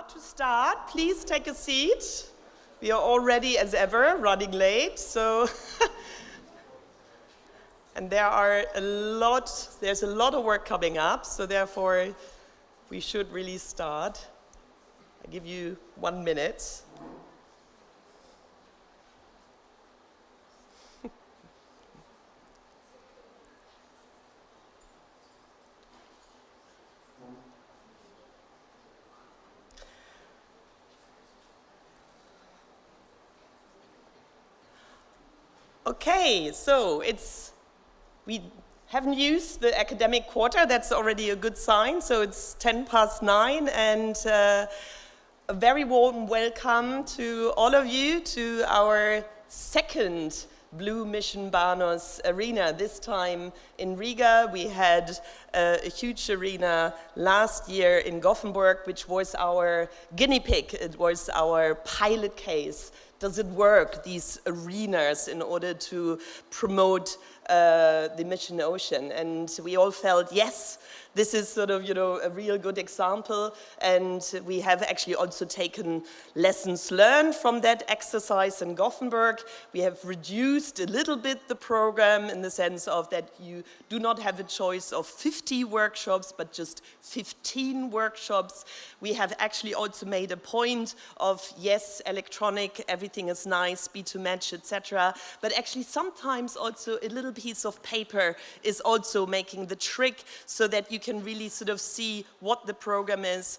about to start. Please take a seat. We are already, as ever, running late, so and there's a lot of work coming up, so therefore we should really start. I give you 1 minute. Okay, so we haven't used the academic quarter. That's already a good sign. So it's 9:10, and a very warm welcome to all of you to our second BlueMissionBANOS arena. This time in Riga. We had a huge arena last year in Gothenburg, which was our guinea pig. It was our pilot case. Does it work, these arenas, in order to promote the Mission Ocean? And we all felt, yes, this is sort of, a real good example. And we have actually also taken lessons learned from that exercise in Gothenburg. We have reduced a little bit the program in the sense of that you do not have a choice of 50 workshops, but just 15 workshops. We have actually also made a point of, yes, electronic, everything is nice, B2Match, etc. But actually sometimes also a little piece of paper is also making the trick, so that you can really sort of see what the program is,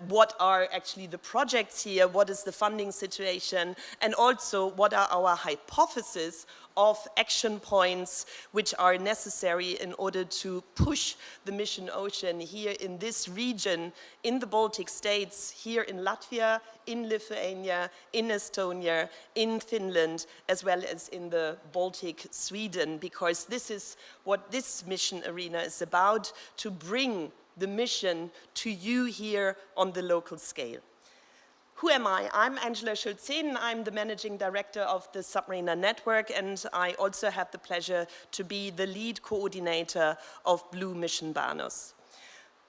what are actually the projects here, what is the funding situation, and also what are our hypotheses of action points which are necessary in order to push the Mission Ocean here in this region, in the Baltic states, here in Latvia, in Lithuania, in Estonia, in Finland, as well as in the Baltic Sweden, because this is what this mission arena is about, to bring the mission to you here on the local scale. Who am I? I'm Angela Schulzin. I'm the managing director of the Submariner Network, and I also have the pleasure to be the lead coordinator of BlueMissionBANOS.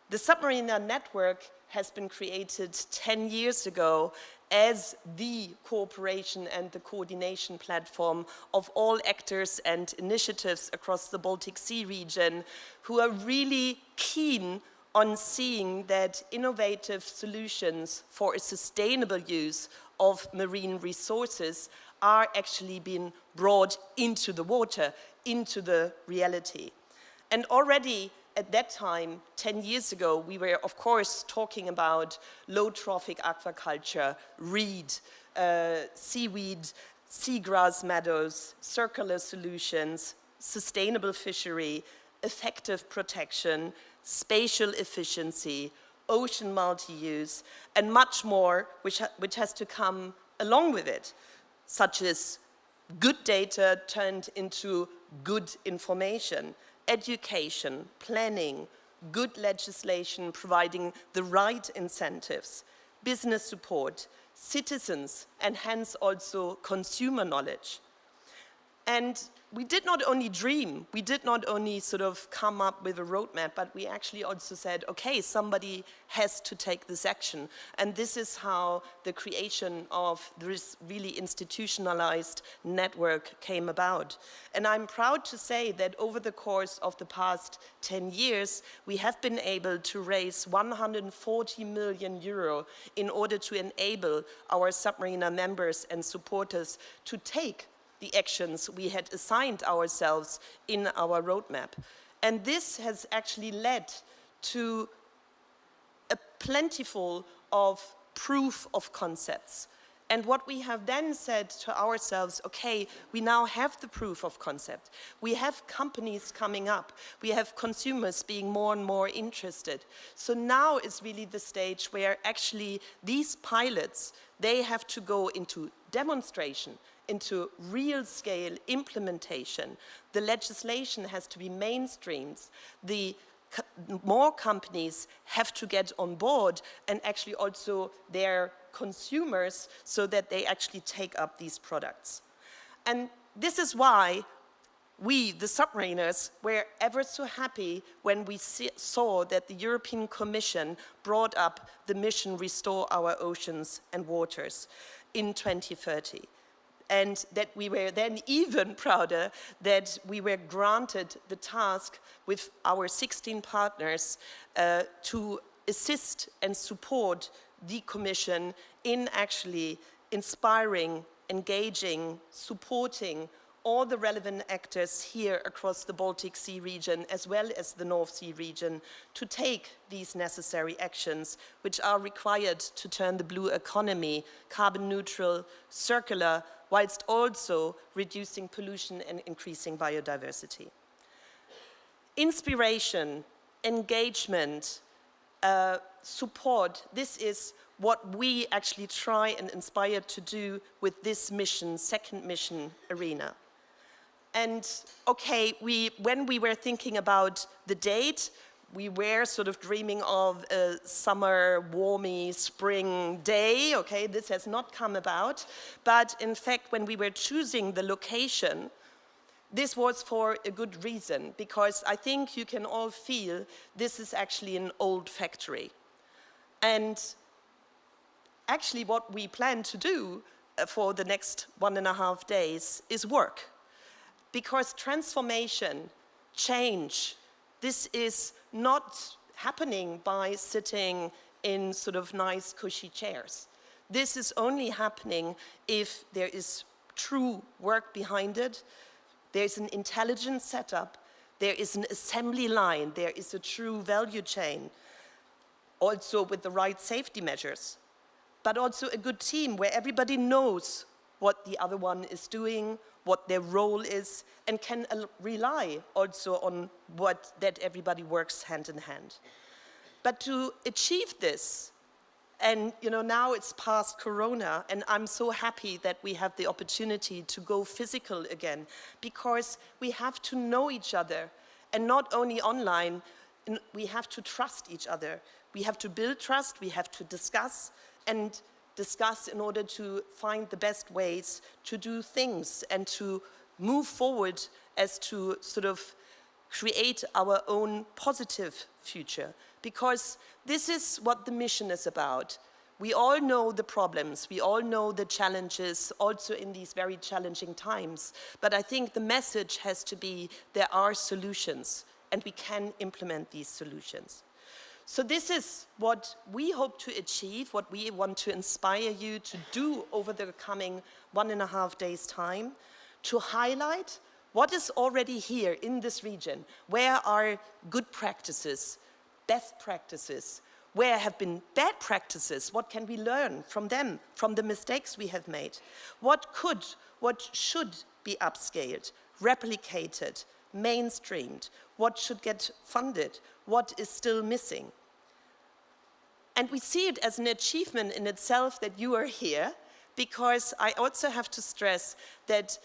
The Submariner Network has been created 10 years ago as the cooperation and the coordination platform of all actors and initiatives across the Baltic Sea region who are really keen on seeing that innovative solutions for a sustainable use of marine resources are actually being brought into the water, into the reality. And already at that time, 10 years ago, we were, of course, talking about low-trophic aquaculture, reed, seaweed, seagrass meadows, circular solutions, sustainable fishery, effective protection, spatial efficiency, ocean multi-use, and much more which has to come along with it, such as good data turned into good information, education, planning, good legislation providing the right incentives, business support, citizens, and hence also consumer knowledge. And we did not only dream, we did not only sort of come up with a roadmap, but we actually also said, okay, somebody has to take this action. And this is how the creation of this really institutionalized network came about. And I'm proud to say that over the course of the past 10 years, we have been able to raise 140 million euro in order to enable our Submariner members and supporters to take the actions we had assigned ourselves in our roadmap. And this has actually led to a plentiful of proof of concepts. And what we have then said to ourselves, okay, we now have the proof of concept. We have companies coming up. We have consumers being more and more interested. So now is really the stage where actually these pilots, they have to go into demonstration, into real-scale implementation. The legislation has to be mainstreamed. More companies have to get on board, and actually also their consumers, so that they actually take up these products. And this is why We, the submariners, were ever so happy when we saw that the European Commission brought up the mission Restore Our Oceans and Waters in 2030. And that we were then even prouder that we were granted the task with our 16 partners to assist and support the Commission in actually inspiring, engaging, supporting all the relevant actors here across the Baltic Sea region as well as the North Sea region to take these necessary actions which are required to turn the blue economy carbon neutral, circular, whilst also reducing pollution and increasing biodiversity. Inspiration, engagement, support, this is what we actually try and inspire to do with this mission, second mission arena. And okay, when we were thinking about the date, we were sort of dreaming of a summer, warmy, spring day. Okay, this has not come about. But in fact, when we were choosing the location, this was for a good reason, because I think you can all feel this is actually an old factory. And actually what we plan to do for the next 1.5 days is work. Because transformation, change, this is not happening by sitting in sort of nice, cushy chairs. This is only happening if there is true work behind it, there's an intelligent setup, there is an assembly line, there is a true value chain, also with the right safety measures, but also a good team where everybody knows what the other one is doing, what their role is, and can rely also on that everybody works hand in hand. But to achieve this, and now it's past Corona, and I'm so happy that we have the opportunity to go physical again, because we have to know each other, and not only online, we have to trust each other. We have to build trust, we have to discuss in order to find the best ways to do things and to move forward as to sort of create our own positive future. Because this is what the mission is about. We all know the problems, we all know the challenges, also in these very challenging times. But I think the message has to be there are solutions and we can implement these solutions. So this is what we hope to achieve, what we want to inspire you to do over the coming 1.5 days' time, to highlight what is already here in this region. Where are good practices, best practices? Where have been bad practices? What can we learn from them, from the mistakes we have made? What should be upscaled, replicated, mainstreamed? What should get funded? What is still missing? And we see it as an achievement in itself that you are here, because I also have to stress that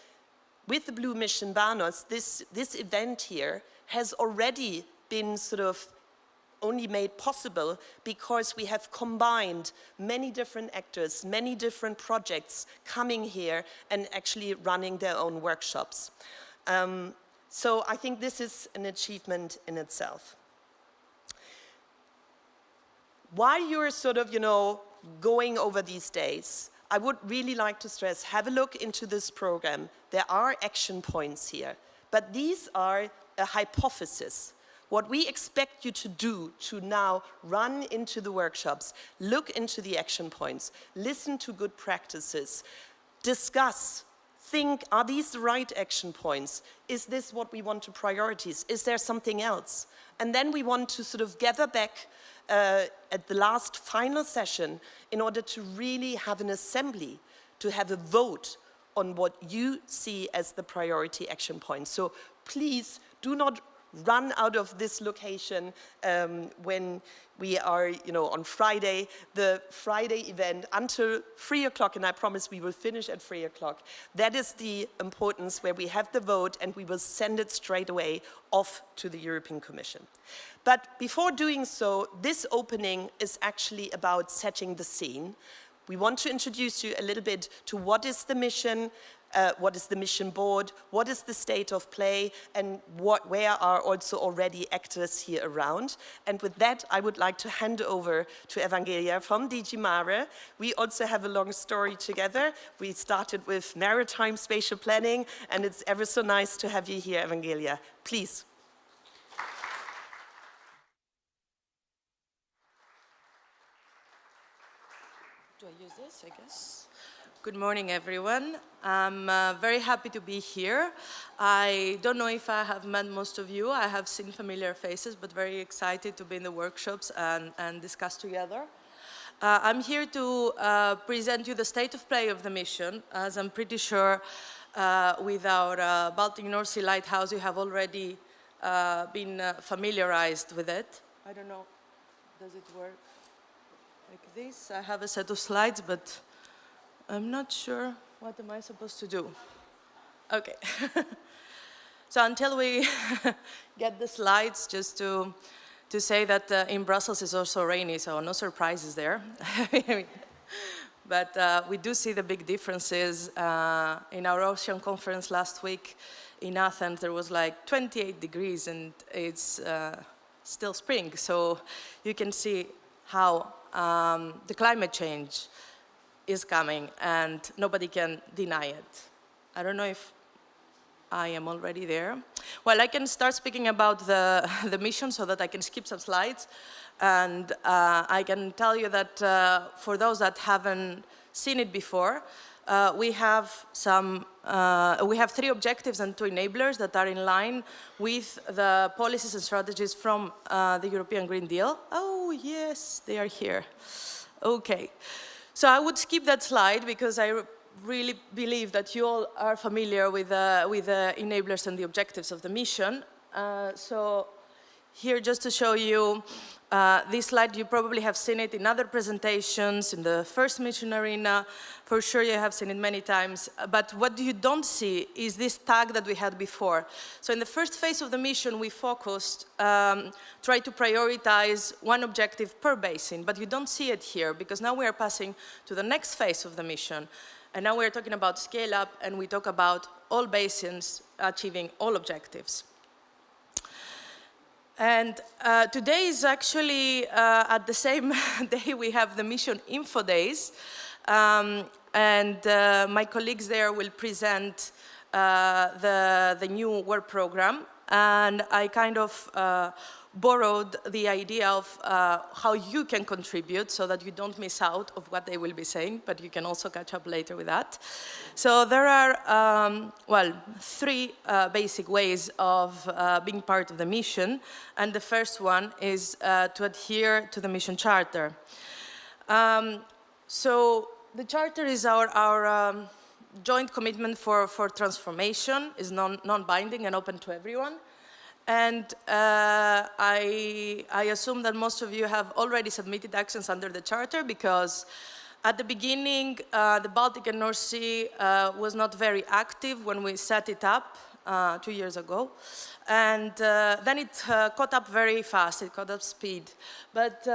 with the BlueMissionBANOS, this event here has already been sort of only made possible because we have combined many different actors, many different projects coming here and actually running their own workshops. So I think this is an achievement in itself. While you're sort of, going over these days, I would really like to stress, have a look into this program. There are action points here, but these are a hypothesis. What we expect you to do to now run into the workshops, look into the action points, listen to good practices, discuss, think, are these the right action points? Is this what we want to prioritize? Is there something else? And then we want to sort of gather back at the last final session in order to really have an assembly, to have a vote on what you see as the priority action points. So please do not run out of this location when we are, on Friday, the Friday event until 3 o'clock, and I promise we will finish at 3 o'clock. That is the importance where we have the vote and we will send it straight away off to the European Commission. But before doing so, this opening is actually about setting the scene. We want to introduce you a little bit to what is the mission, what is the mission board, what is the state of play, and where are also already actors here around. And with that, I would like to hand over to Evangelia from DG Mare. We also have a long story together. We started with maritime spatial planning, and it's ever so nice to have you here, Evangelia. Please. Do I use this, I guess? Good morning, everyone. I'm very happy to be here. I don't know if I have met most of you. I have seen familiar faces, but very excited to be in the workshops and discuss together. I'm here to present you the state of play of the mission, as I'm pretty sure with our Baltic North Sea lighthouse, you have already been familiarized with it. I don't know, does it work like this? I have a set of slides, but I'm not sure what am I supposed to do. Okay. So until we get the slides, just to say that in Brussels it's also rainy, so no surprises there. But we do see the big differences. In our ocean conference last week in Athens, there was like 28 degrees and it's still spring. So you can see how the climate change is coming and nobody can deny it. I don't know if I am already there. Well, I can start speaking about the mission so that I can skip some slides. And I can tell you that for those that haven't seen it before, we have 3 objectives and 2 enablers that are in line with the policies and strategies from the European Green Deal. Oh, yes, they are here. Okay. So I would skip that slide because I really believe that you all are familiar with the enablers and the objectives of the mission. So here, just to show you this slide, you probably have seen it in other presentations, in the first mission arena. For sure, you have seen it many times. But what you don't see is this tag that we had before. So in the first phase of the mission, we focused, try to prioritize one objective per basin. But you don't see it here, because now we are passing to the next phase of the mission. And now we're talking about scale up, and we talk about all basins achieving all objectives. And today is actually at the same day we have the Mission Info Days. And my colleagues there will present the new work program. And I kind of borrowed the idea of how you can contribute so that you don't miss out of what they will be saying, but you can also catch up later with that. So there are, well, 3 basic ways of being part of the mission. And the first one is to adhere to the mission charter. So the charter is our joint commitment for transformation, is non-binding and open to everyone. And I assume that most of you have already submitted actions under the Charter, because at the beginning, the Baltic and North Sea was not very active when we set it up 2 years ago. And then it caught up very fast, it caught up speed. But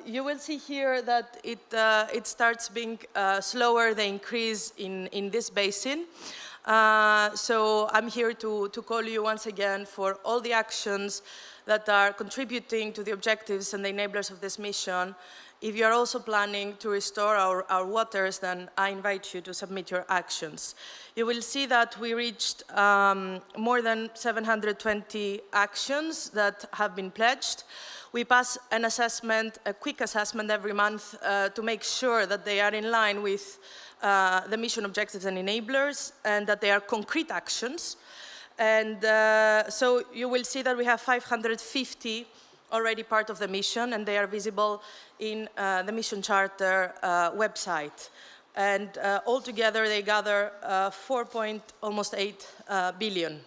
you will see here that it starts being slower, the increase in this basin. So I'm here to call you once again for all the actions that are contributing to the objectives and the enablers of this mission. If you are also planning to restore our waters, then I invite you to submit your actions. You will see that we reached more than 720 actions that have been pledged. We pass an assessment, a quick assessment every month to make sure that they are in line with the mission objectives and enablers, and that they are concrete actions. And so you will see that we have 550 already part of the mission, and they are visible in the Mission Charter website. And altogether, they gather almost 8 billion.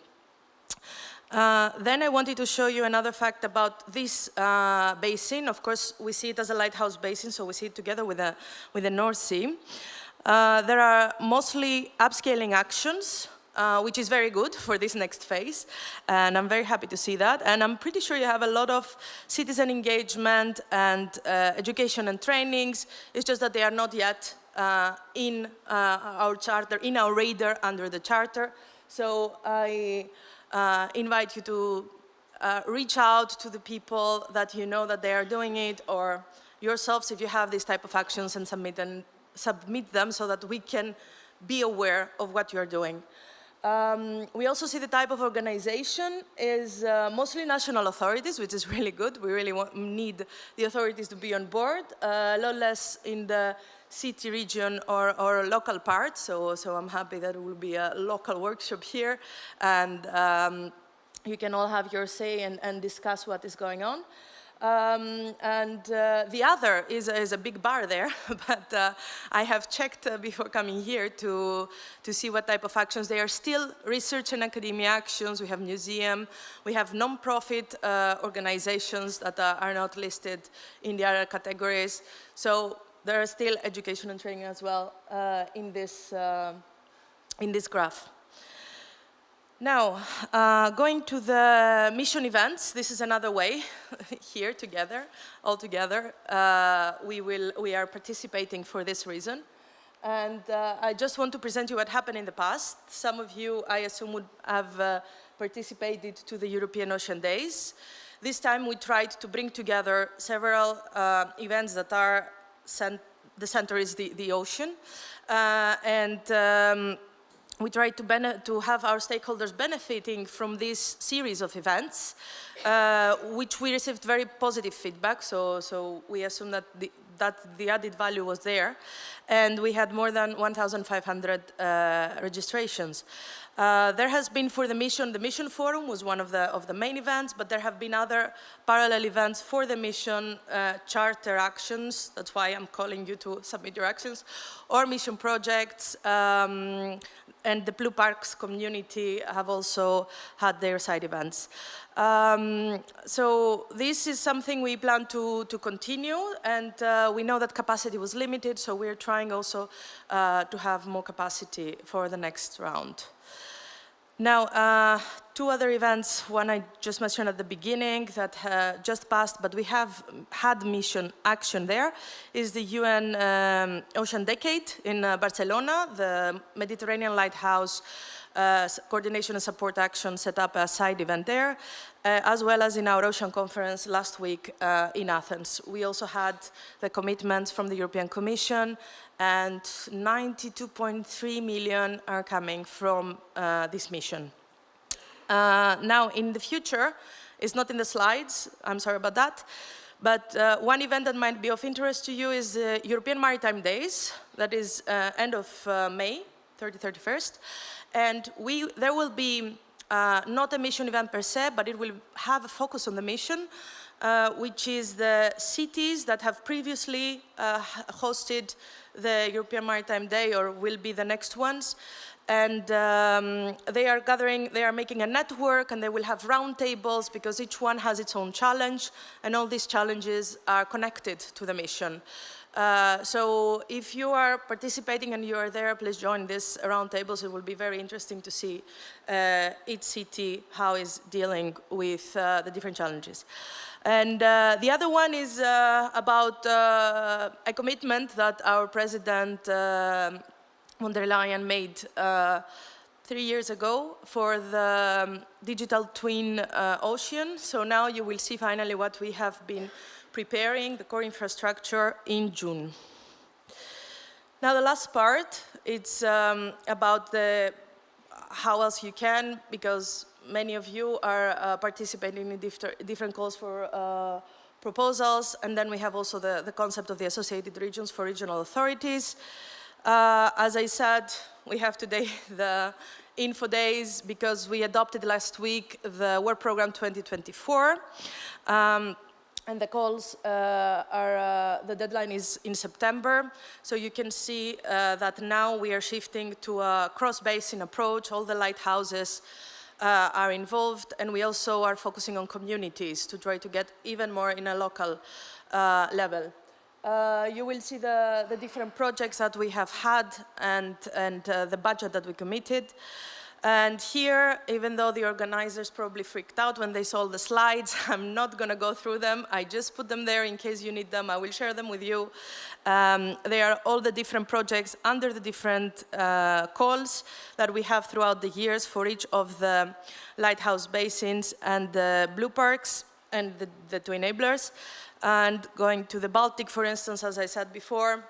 Then I wanted to show you another fact about this basin. Of course, we see it as a lighthouse basin, so we see it together with the North Sea. There are mostly upscaling actions, which is very good for this next phase, and I'm very happy to see that. And I'm pretty sure you have a lot of citizen engagement and education and trainings. It's just that they are not yet in our charter, in our radar under the charter. So I invite you to reach out to the people that you know that they are doing it, or yourselves if you have these type of actions, and submit them so that we can be aware of what you are doing. We also see the type of organization is mostly national authorities, which is really good. We really need the authorities to be on board, a lot less in the city, region, or local part. So I'm happy that it will be a local workshop here, and you can all have your say and discuss what is going on. The other is a big bar there, but I have checked before coming here to see what type of actions. They are still research and academia actions. We have museum, we have non-profit organizations that are not listed in the other categories. So there are still education and training as well in this graph. Now, going to the mission events, this is another way here together, all together. We are participating for this reason. And I just want to present you what happened in the past. Some of you, I assume, would have participated to the European Ocean Days. This time we tried to bring together several events that are, the center is the ocean. We try to have our stakeholders benefiting from this series of events, which we received very positive feedback, so we assume that the added value was there, and we had more than 1,500 registrations. There has been for the mission forum was one of the main events, but there have been other parallel events for the mission charter actions. That's why I'm calling you to submit your actions, or mission projects. And the Blue Parks community have also had their side events. So this is something we plan to continue, and we know that capacity was limited, so we're trying also to have more capacity for the next round. Now, two other events, one I just mentioned at the beginning that just passed, but we have had mission action there, is the UN Ocean Decade in Barcelona. The Mediterranean Lighthouse Coordination and Support Action set up a side event there, as well as in our Ocean Conference last week in Athens. We also had the commitments from the European Commission, and 92.3 million are coming from this mission. Now, in the future, it's not in the slides, I'm sorry about that, but one event that might be of interest to you is the European Maritime Days, that is end of May, 31st, and there will be not a mission event per se, but it will have a focus on the mission, which is the cities that have previously hosted the European Maritime Day or will be the next ones. And they are making a network, and they will have roundtables because each one has its own challenge, and all these challenges are connected to the mission. So if you are participating and you are there, please join these roundtables. It will be very interesting to see each city how is dealing with the different challenges. And the other one is about a commitment that our President von der Leyen made 3 years ago for the digital twin ocean. So now you will see finally what we have been preparing, the core infrastructure, in June. Now the last part, it's about how else you can, because many of you are participating in different calls for proposals, and then we have also the concept of the associated regions for regional authorities. As I said, we have today the info days because we adopted last week the work program 2024. And the calls the deadline is in September. So you can see that now we are shifting to a cross-basin approach. All the lighthouses are involved, and we also are focusing on communities to try to get even more in a local level. You will see the different projects that we have had and the budget that we committed. And here, even though the organizers probably freaked out when they saw the slides, I'm not going to go through them. I just put them there in case you need them. I will share them with you. They are all the different projects under the different calls that we have throughout the years for each of the lighthouse basins and the blue parks and the two enablers. And going to the Baltic, for instance, as I said before,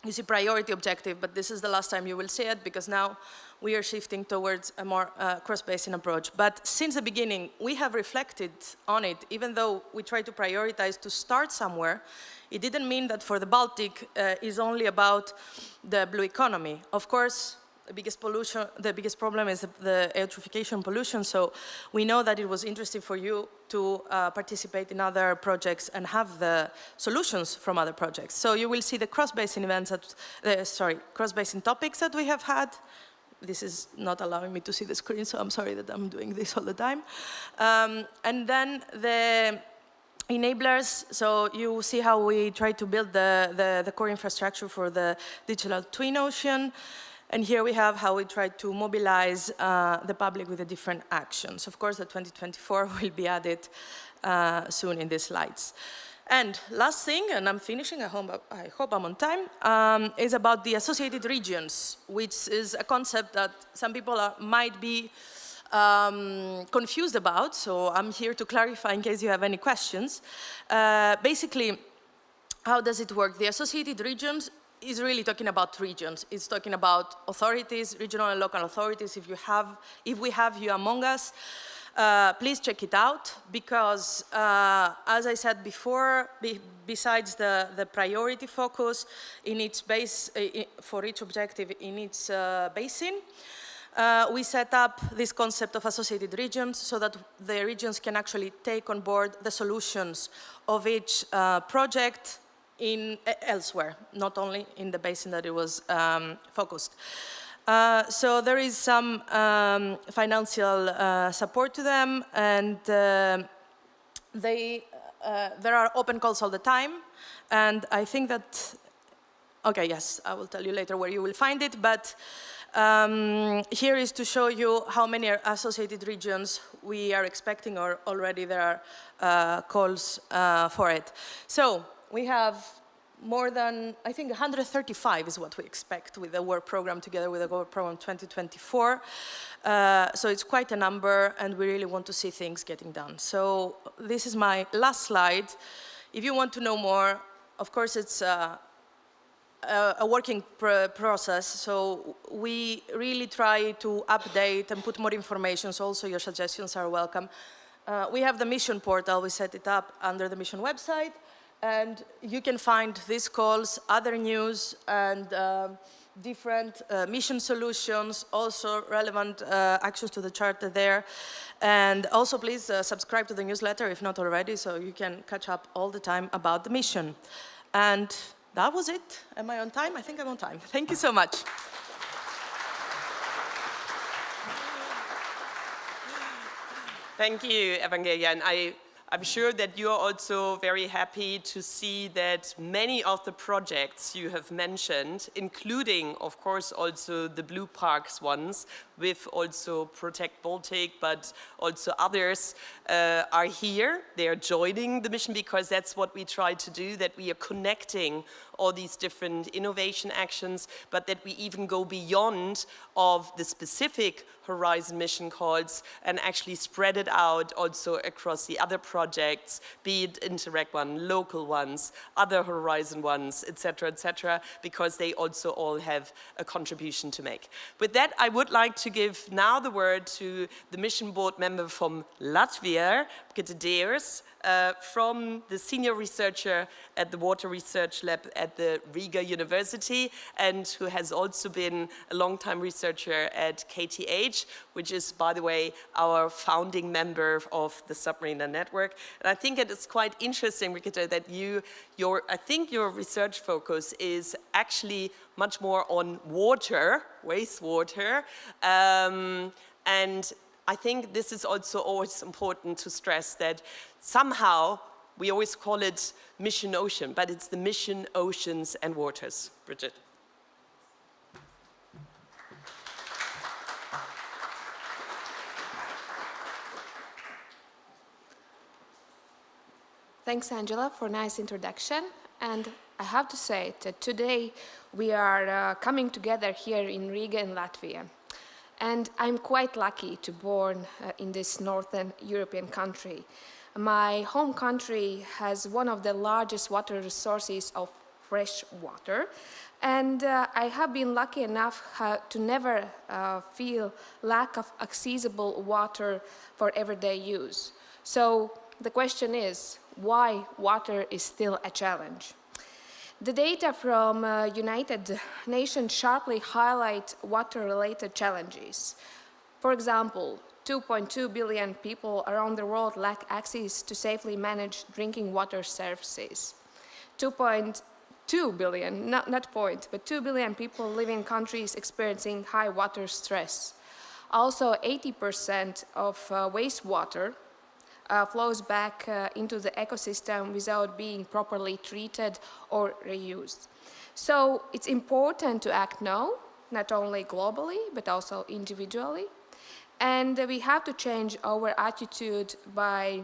you see priority objective, but this is the last time you will see it because now we are shifting towards a more cross-basin approach. But since the beginning, we have reflected on it. Even though we try to prioritize to start somewhere, it didn't mean that for the Baltic is only about the blue economy. Of course, the biggest problem is the eutrophication pollution, so we know that it was interesting for you to participate in other projects and have the solutions from other projects. So you will see the cross-basin events, cross-basin topics that we have had. This is not allowing me to see the screen, so I'm sorry that I'm doing this all the time. And then the enablers, so you see how we try to build the core infrastructure for the digital twin ocean. And here we have how we try to mobilize the public with the different actions. Of course, the 2024 will be added soon in these slides. And last thing, and I'm finishing, I hope I'm on time, is about the associated regions, which is a concept that some people might be confused about, so I'm here to clarify in case you have any questions. Basically, how does it work? The associated regions is really talking about regions. It's talking about authorities, regional and local authorities. If we have you among us, please check it out because, as I said before, besides the priority focus in each base, for each objective in each basin, we set up this concept of associated regions so that the regions can actually take on board the solutions of each project elsewhere, not only in the basin that it was focused. So there is some financial support to them, and there are open calls all the time. And I think that, okay, yes, I will tell you later where you will find it, but here is to show you how many associated regions we are expecting, or already there are calls for it. So we have more than, I think 135 is what we expect with the work program together with the work program 2024. So it's quite a number, and we really want to see things getting done. So this is my last slide. If you want to know more, of course it's a working process, so we really try to update and put more information, so also your suggestions are welcome. We have the mission portal, we set it up under the mission website, and you can find these calls, other news, and different mission solutions, also relevant actions to the charter there. And also please subscribe to the newsletter if not already, so you can catch up all the time about the mission. And that was it. Am I on time? I think I'm on time. Thank you so much. Thank you, Evangelia. And I'm sure that you're also very happy to see that many of the projects you have mentioned, including, of course, also the Blue Parks ones, with also Protect Baltic, but also others are here. They are joining the mission because that's what we try to do, that we are connecting all these different innovation actions, but that we even go beyond of the specific Horizon mission calls and actually spread it out also across the other projects, be it Interact one, local ones, other Horizon ones, etc., because they also all have a contribution to make. With that, I would like to give now the word to the mission board member from Latvia, Brigitte Deers, from the senior researcher at the Water Research Lab at the Riga University, and who has also been a long-time researcher at KTH, which is, by the way, our founding member of the Submariner Network. And I think it is quite interesting, Brigitte, that I think your research focus is actually much more on water, wastewater, and I think this is also always important to stress that somehow we always call it Mission Ocean, but it's the Mission Oceans and Waters. Brigitte. Thanks, Angela, for a nice introduction. And I have to say that today we are coming together here in Riga in Latvia. And I'm quite lucky to be born in this northern European country. My home country has one of the largest water resources of fresh water. And I have been lucky enough to never feel lack of accessible water for everyday use. So the question is, why water is still a challenge? The data from United Nations sharply highlight water-related challenges. For example, 2.2 billion people around the world lack access to safely managed drinking water services. 2.2 billion, not point, but 2 billion people live in countries experiencing high water stress. Also, 80% of wastewater flows back into the ecosystem without being properly treated or reused. So it's important to act now, not only globally, but also individually. And we have to change our attitude by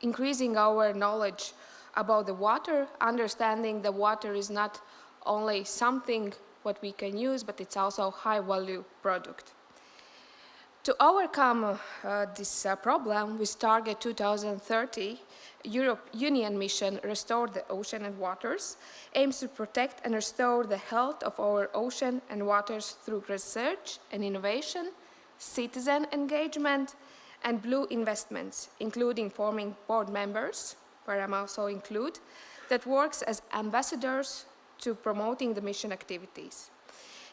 increasing our knowledge about the water, understanding that water is not only something what we can use, but it's also a high-value product. To overcome this problem, with target 2030, Europe Union mission Restore the Ocean and Waters aims to protect and restore the health of our ocean and waters through research and innovation, citizen engagement, and blue investments, including forming board members, where I'm also included, that works as ambassadors to promoting the mission activities.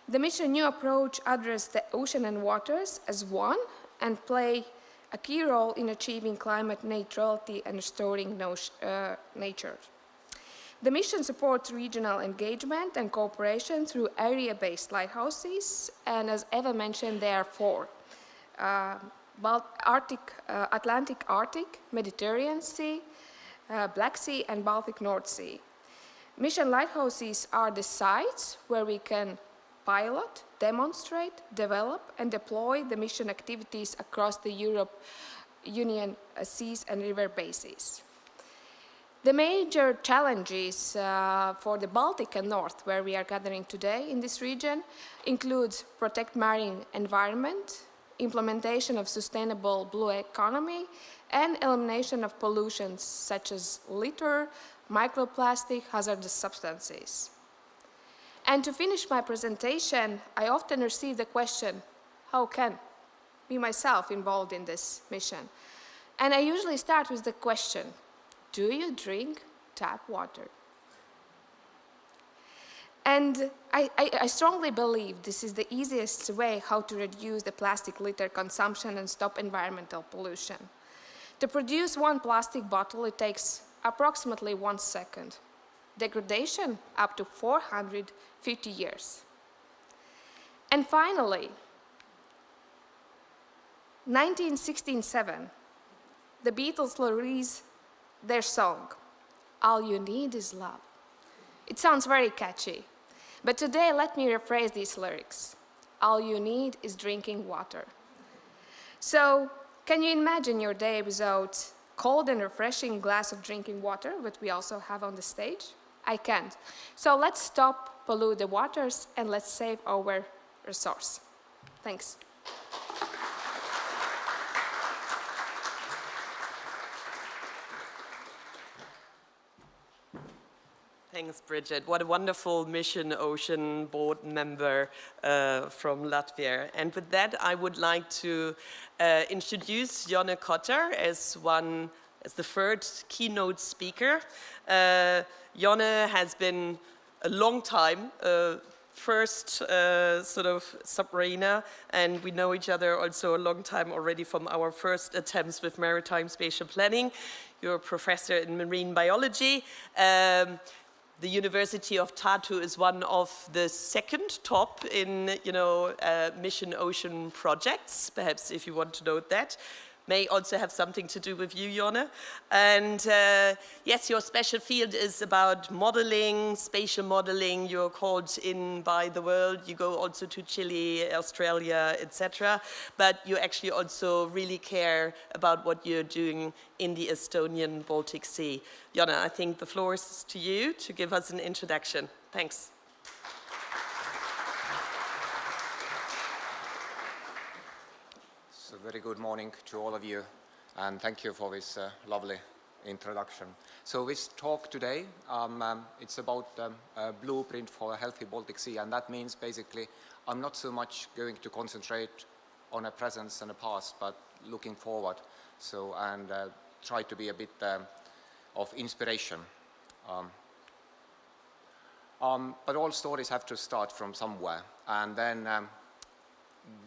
The mission new approach addresses the ocean and waters as one and play a key role in achieving climate neutrality and restoring nature. The mission supports regional engagement and cooperation through area-based lighthouses, and as Eva mentioned, there are 4. Atlantic Arctic, Mediterranean Sea, Black Sea, and Baltic North Sea. Mission lighthouses are the sites where we can pilot, demonstrate, develop, and deploy the mission activities across the Europe Union seas and river bases. The major challenges for the Baltic and North, where we are gathering today in this region, includes protect marine environment, implementation of sustainable blue economy, and elimination of pollutions such as litter, microplastic, hazardous substances. And to finish my presentation, I often receive the question, how can me myself involved in this mission? And I usually start with the question, do you drink tap water? And I strongly believe this is the easiest way how to reduce the plastic litter consumption and stop environmental pollution. To produce 1 plastic bottle, it takes approximately 1 second. Degradation up to 450 years. And finally, 1967, the Beatles released their song, All You Need Is Love. It sounds very catchy, but today let me rephrase these lyrics. All you need is drinking water. So, can you imagine your day without cold and refreshing glass of drinking water, which we also have on the stage? I can't. So let's stop pollute the waters and let's save our resource. Thanks. Thanks, Bridget. What a wonderful Mission Ocean board member from Latvia. And with that, I would like to introduce Jonne Kotter as the third keynote speaker. Jonne has been a long time first sort of submariner, and we know each other also a long time already from our first attempts with maritime spatial planning. You're a professor in marine biology. The University of Tartu is one of the second top in, Mission Ocean projects, perhaps if you want to note that. may also have something to do with you, Jonne. And yes, your special field is about modeling, spatial modeling. You're called in by the world. You go also to Chile, Australia, etc. But you actually also really care about what you're doing in the Estonian Baltic Sea. Jonne, I think the floor is to you to give us an introduction. Thanks. So very good morning to all of you, and thank you for this lovely introduction. So this talk today, it's about a blueprint for a healthy Baltic Sea, and that means basically I'm not so much going to concentrate on a present and a past, but looking forward, so and try to be a bit of inspiration. But all stories have to start from somewhere, and then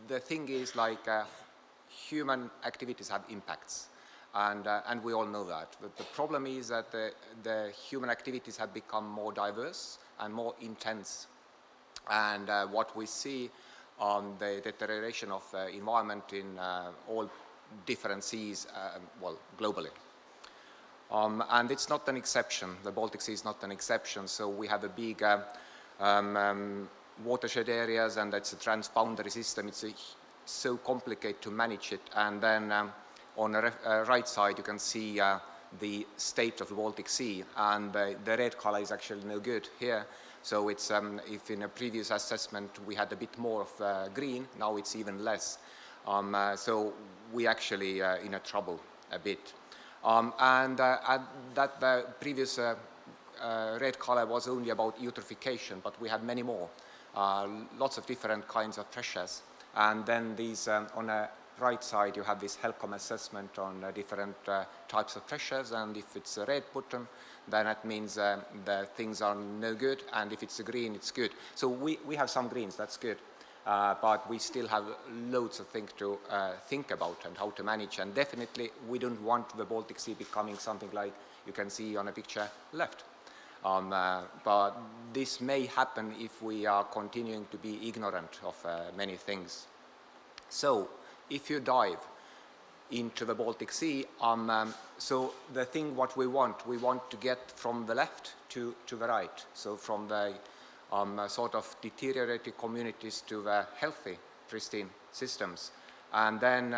the thing is like human activities have impacts, and we all know that. But the problem is that the human activities have become more diverse and more intense, and what we see on the deterioration of the environment in all different seas, well, globally. And it's not an exception. The Baltic Sea is not an exception. So we have a big watershed areas, and it's a transboundary system. It's so complicated to manage it. And then on the right side, you can see the state of the Baltic Sea, and the red color is actually no good here. So it's if in a previous assessment we had a bit more of green, now it's even less. So we actually in a trouble a bit. And that the previous red color was only about eutrophication, but we have many more, lots of different kinds of pressures. And then these, on the right side, you have this HELCOM assessment on different types of pressures, and if it's a red button, then that means the things are no good, and if it's a green, it's good. So we have some greens, that's good. But we still have loads of things to think about and how to manage, and definitely we don't want the Baltic Sea becoming something like you can see on a picture left. But this may happen if we are continuing to be ignorant of many things. So if you dive into the Baltic Sea, so the thing what we want to get from the left to the right, so from the sort of deteriorated communities to the healthy, pristine systems. And then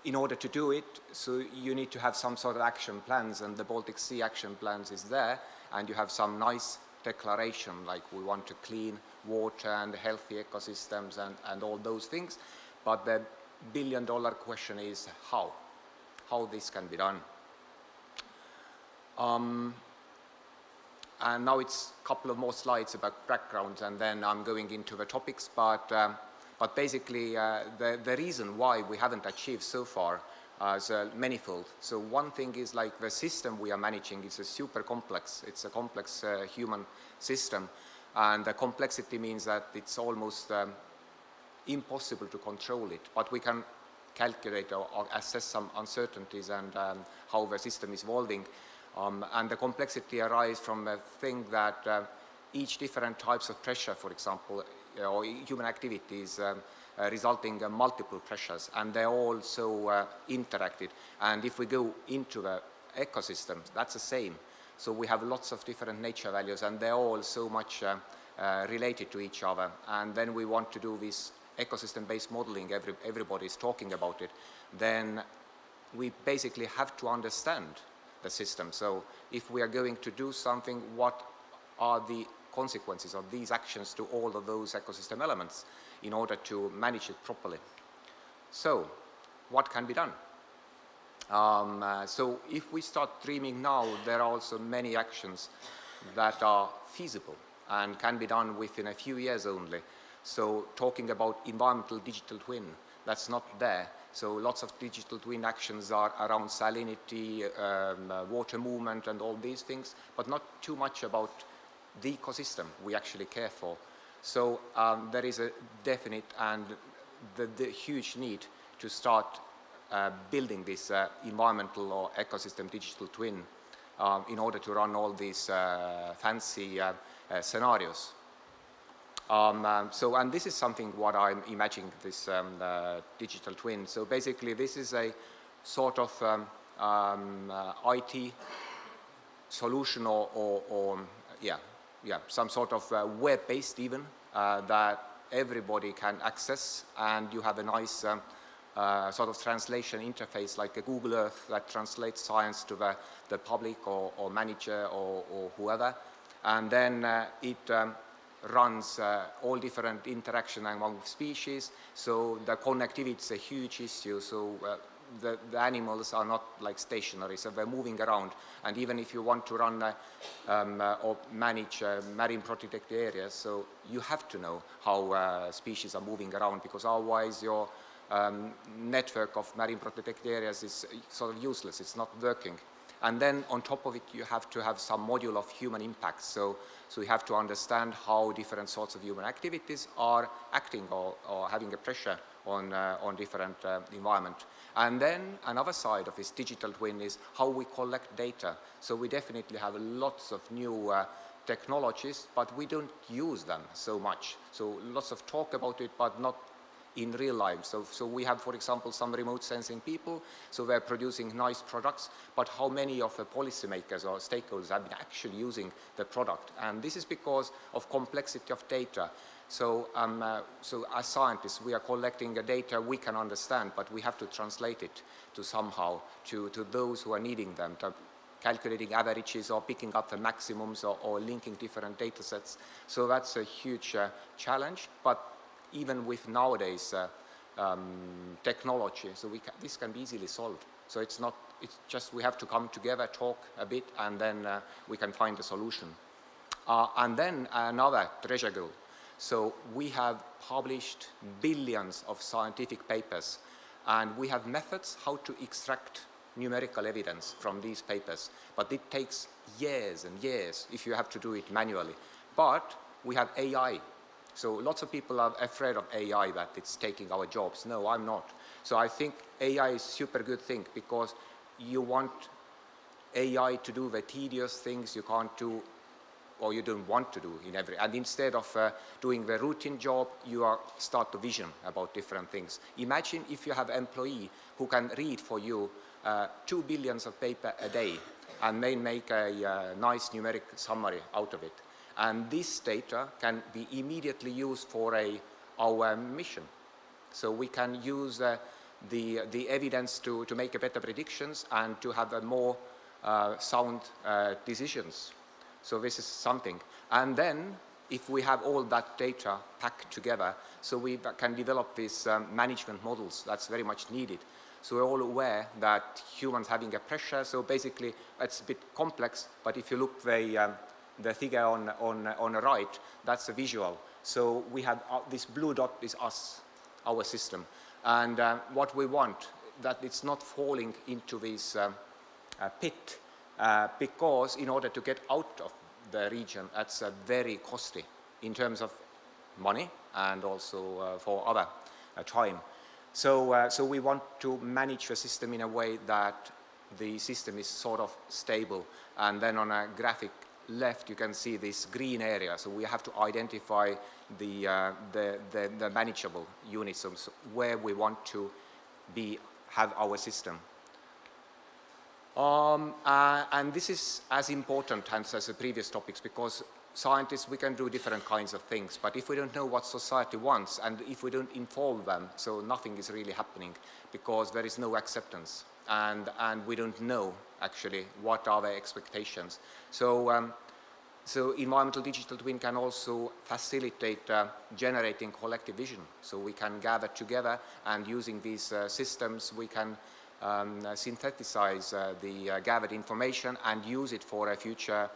in order to do it, so you need to have some sort of action plans, and the Baltic Sea action plans is there, and you have some nice declaration like we want to clean water and healthy ecosystems and all those things. But the billion-dollar question is how this can be done. And now it's a couple of more slides about backgrounds, and then I'm going into the topics. But basically, the reason why we haven't achieved so far is manifold. So one thing is like the system we are managing is a super complex. It's a complex human system, and the complexity means that it's almost impossible to control it. But we can calculate or assess some uncertainties and how the system is evolving. And the complexity arises from the thing that each different types of pressure, for example, or human activities resulting in multiple pressures, and they're all so interacted. And if we go into the ecosystems, that's the same. So we have lots of different nature values, and they're all so much related to each other. And then we want to do this ecosystem-based modeling, everybody's talking about it. Then we basically have to understand the system. So if we are going to do something, what are the consequences of these actions to all of those ecosystem elements in order to manage it properly? So what can be done? So if we start dreaming now, there are also many actions that are feasible and can be done within a few years only. So talking about environmental digital twin, that's not there. So lots of digital twin actions are around salinity, water movement and all these things, but not too much about the ecosystem we actually care for. So there is a definite and the huge need to start building this environmental or ecosystem digital twin in order to run all these fancy scenarios. And this is something what I'm imagining, this digital twin. So basically this is a sort of IT solution or some sort of web-based even that everybody can access, and you have a nice sort of translation interface like a Google Earth that translates science to the public or manager or whoever, and then it runs all different interaction among species. So the connectivity is a huge issue. So the animals are not like stationary, so they're moving around. And even if you want to run or manage marine protected areas, so you have to know how species are moving around, because otherwise your network of marine protected areas is sort of useless, it's not working. And then on top of it, you have to have some module of human impact. So you have to understand how different sorts of human activities are acting or having a pressure on different environment. And then another side of this digital twin is how we collect data. So we definitely have lots of new technologies, but we don't use them so much. So lots of talk about it, but not in real life. So we have, for example, some remote sensing people, so they're producing nice products, but how many of the policymakers or stakeholders have been actually using the product? And this is because of complexity of data. So as scientists, we are collecting the data we can understand, but we have to translate it to somehow to those who are needing them, to calculating averages or picking up the maximums or linking different data sets. So that's a huge challenge, but even with nowadays technology, so this can be easily solved. So it's just we have to come together, talk a bit, and then we can find a solution. And then another treasure goal. So we have published billions of scientific papers, and we have methods how to extract numerical evidence from these papers. But it takes years and years if you have to do it manually. But we have AI. So lots of people are afraid of AI, that it's taking our jobs. No, I'm not. So I think AI is a super good thing, because you want AI to do the tedious things you can't do or you don't want to do and instead of doing the routine job, you start to vision about different things. Imagine if you have an employee who can read for you 2 billion of paper a day and may make a nice numeric summary out of it. And this data can be immediately used for our mission. So we can use the evidence to make better predictions and to have a more sound decisions. So this is something. And then if we have all that data packed together, so we can develop these management models, that's very much needed. So we're all aware that humans having a pressure, so basically it's a bit complex, but if you look the figure on the right, that's a visual. So we have this blue dot is us, our system. And what we want, that it's not falling into this pit, because in order to get out of the region, that's very costly in terms of money and also for other time. So we want to manage the system in a way that the system is sort of stable. And then on a graphic left, you can see this green area. So we have to identify the manageable units where we want to have our system. And this is as important as the previous topics, because scientists, we can do different kinds of things, but if we don't know what society wants and if we don't inform them, so nothing is really happening, because there is no acceptance and we don't know actually what are their expectations. So environmental digital twin can also facilitate generating collective vision. So we can gather together, and using these systems we can synthesize the gathered information and use it for a future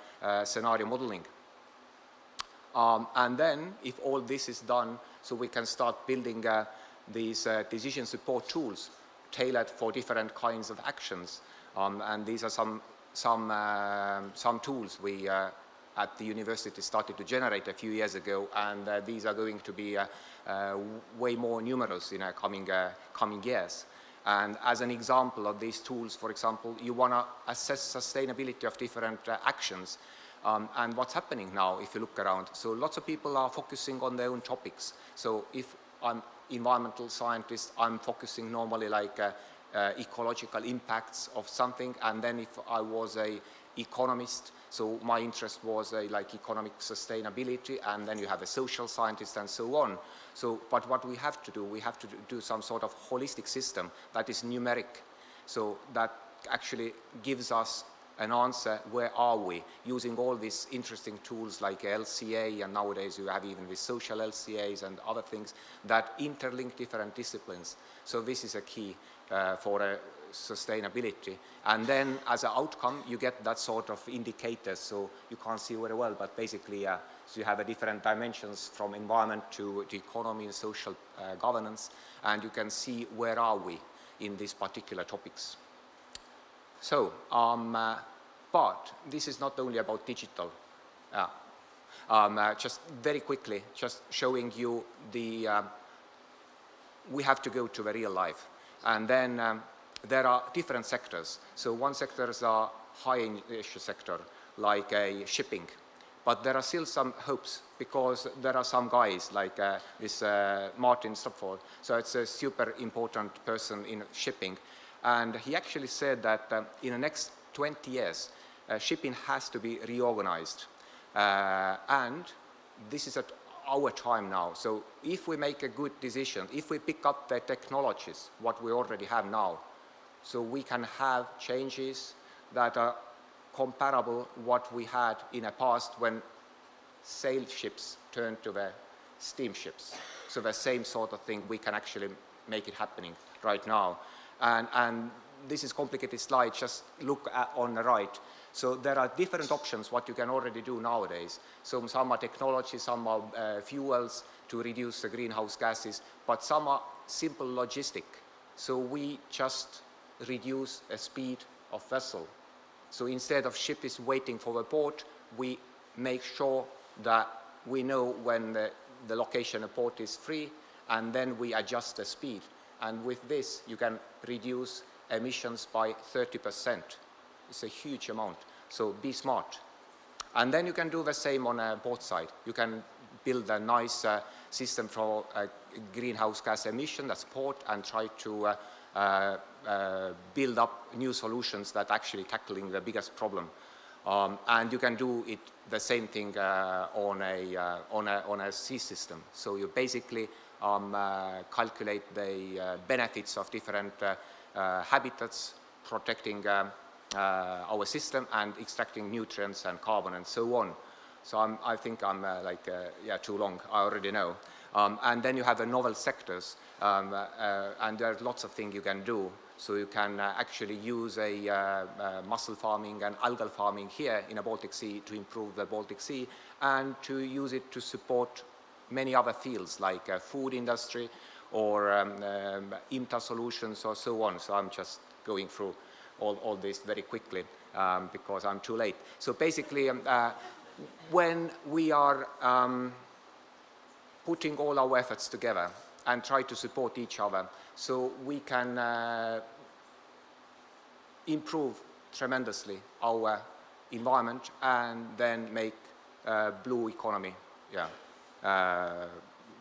scenario modeling. And then, if all this is done, so we can start building these decision support tools tailored for different kinds of actions. And these are some tools we at the university started to generate a few years ago, and these are going to be way more numerous in coming years. And as an example of these tools, for example, you want to assess sustainability of different actions. And what's happening now, if you look around, so lots of people are focusing on their own topics. So if I'm environmental scientist, I'm focusing normally like ecological impacts of something, and then if I was a economist, so my interest was like economic sustainability, and then you have a social scientist and so on. So, but what we have to do some sort of holistic system that is numeric, so that actually gives us an answer, where are we, using all these interesting tools like LCA, and nowadays you have even with social LCAs and other things that interlink different disciplines. So this is a key for sustainability. And then as an outcome, you get that sort of indicators, so you can't see very well, but basically so you have a different dimensions from environment to economy and social governance, and you can see where are we in these particular topics. So, but this is not only about digital. Just very quickly, just showing you the, we have to go to the real life. And then there are different sectors. So one sector is a high-issue sector, like shipping. But there are still some hopes, because there are some guys like this Martin Stopford. So it's a super important person in shipping. And he actually said that in the next 20 years, shipping has to be reorganized. And this is at our time now. So if we make a good decision, if we pick up the technologies, what we already have now, so we can have changes that are comparable what we had in the past when sail ships turned to the steamships. So the same sort of thing, we can actually make it happening right now. And this is complicated slide, just look on the right. So there are different options what you can already do nowadays. So some are technology, some are fuels to reduce the greenhouse gases, but some are simple logistic. So we just reduce the speed of vessel. So instead of ship is waiting for the port, we make sure that we know when the location of port is free, and then we adjust the speed. And with this, you can reduce emissions by 30%. It's a huge amount. So be smart. And then you can do the same on a port side. You can build a nice system for greenhouse gas emission, that's port, and try to build up new solutions that actually tackling the biggest problem. And you can do it the same thing on a sea system. So you basically calculate the benefits of different habitats, protecting our system and extracting nutrients and carbon and so on. So I think I'm too long, I already know. And then you have the novel sectors, and there are lots of things you can do. So you can actually use mussel farming and algal farming here in the Baltic Sea to improve the Baltic Sea, and to use it to support many other fields like food industry or IMTA solutions or so on. So I'm just going through all this very quickly because I'm too late. So basically, when we are putting all our efforts together and try to support each other, so we can improve tremendously our environment and then make blue economy,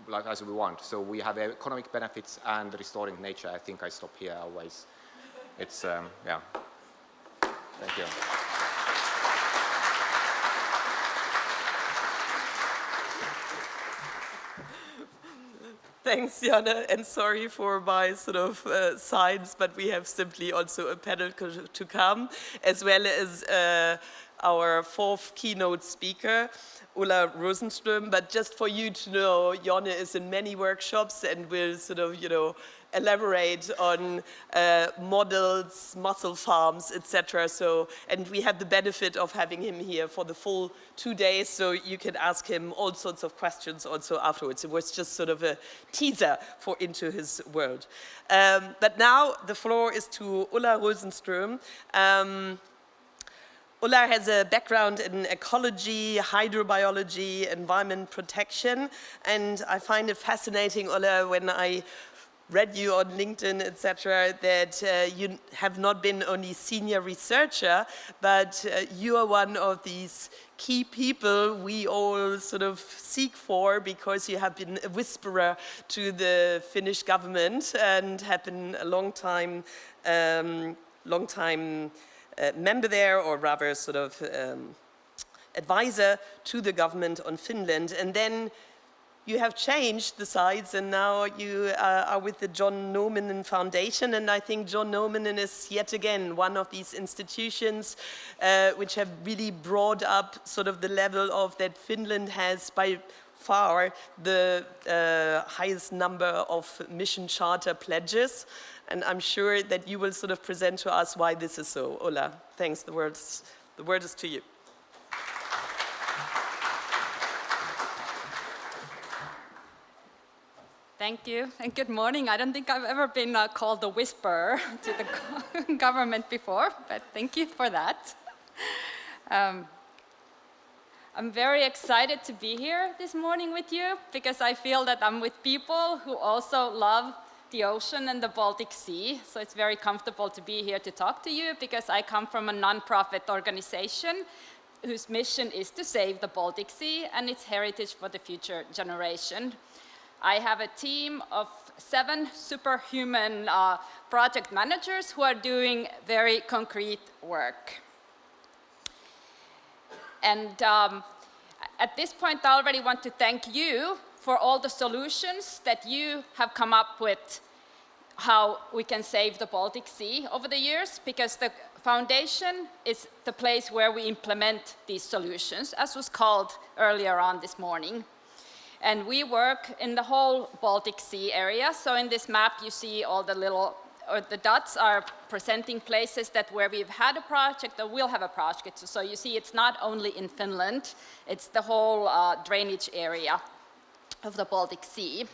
like as we want. So we have economic benefits and restoring nature. I think I stop here, otherwise it's, yeah. Thank you. Thanks, Janne, and sorry for my sort of signs, but we have simply also a panel to come, as well as our fourth keynote speaker, Ulla Rosenström. But just for you to know, Janne is in many workshops and will sort of, elaborate on models, mussel farms, etc. So, and we had the benefit of having him here for the full 2 days, so you can ask him all sorts of questions also afterwards. It was just sort of a teaser into his world. But now the floor is to Ulla Rosenström. Ulla has a background in ecology, hydrobiology, environment protection, and I find it fascinating, Ulla, when I read you on LinkedIn, etc., that you have not been only senior researcher, but you are one of these key people we all sort of seek for, because you have been a whisperer to the Finnish government and have been a long time member there, or rather sort of advisor to the government on Finland. And then you have changed the sides, and now you are with the John Nominen Foundation, and I think John Nominen is yet again one of these institutions which have really brought up sort of the level of that Finland has by far the highest number of mission charter pledges, and I'm sure that you will sort of present to us why this is so. Ola, thanks. The word is to you. Thank you, and good morning. I don't think I've ever been called a whisperer to the government before, but thank you for that. I'm very excited to be here this morning with you, because I feel that I'm with people who also love the ocean and the Baltic Sea. So it's very comfortable to be here to talk to you, because I come from a non-profit organization whose mission is to save the Baltic Sea and its heritage for the future generation. I have a team of 7 superhuman project managers who are doing very concrete work. And at this point, I already want to thank you for all the solutions that you have come up with, how we can save the Baltic Sea over the years, because the foundation is the place where we implement these solutions, as was called earlier on this morning. And we work in the whole Baltic Sea area. So in this map, you see all the little, or the dots are presenting places that where we've had a project or will have a project. So you see it's not only in Finland, it's the whole drainage area of the Baltic Sea.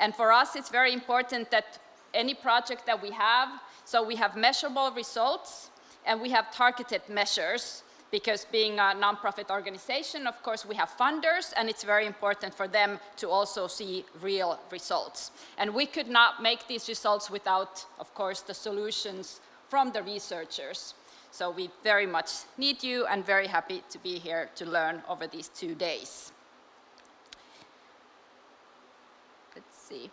And for us, it's very important that any project that we have, so we have measurable results and we have targeted measures. Because being a non-profit organization, of course, we have funders, and it's very important for them to also see real results. And we could not make these results without, of course, the solutions from the researchers. So we very much need you, and very happy to be here to learn over these 2 days. Let's see.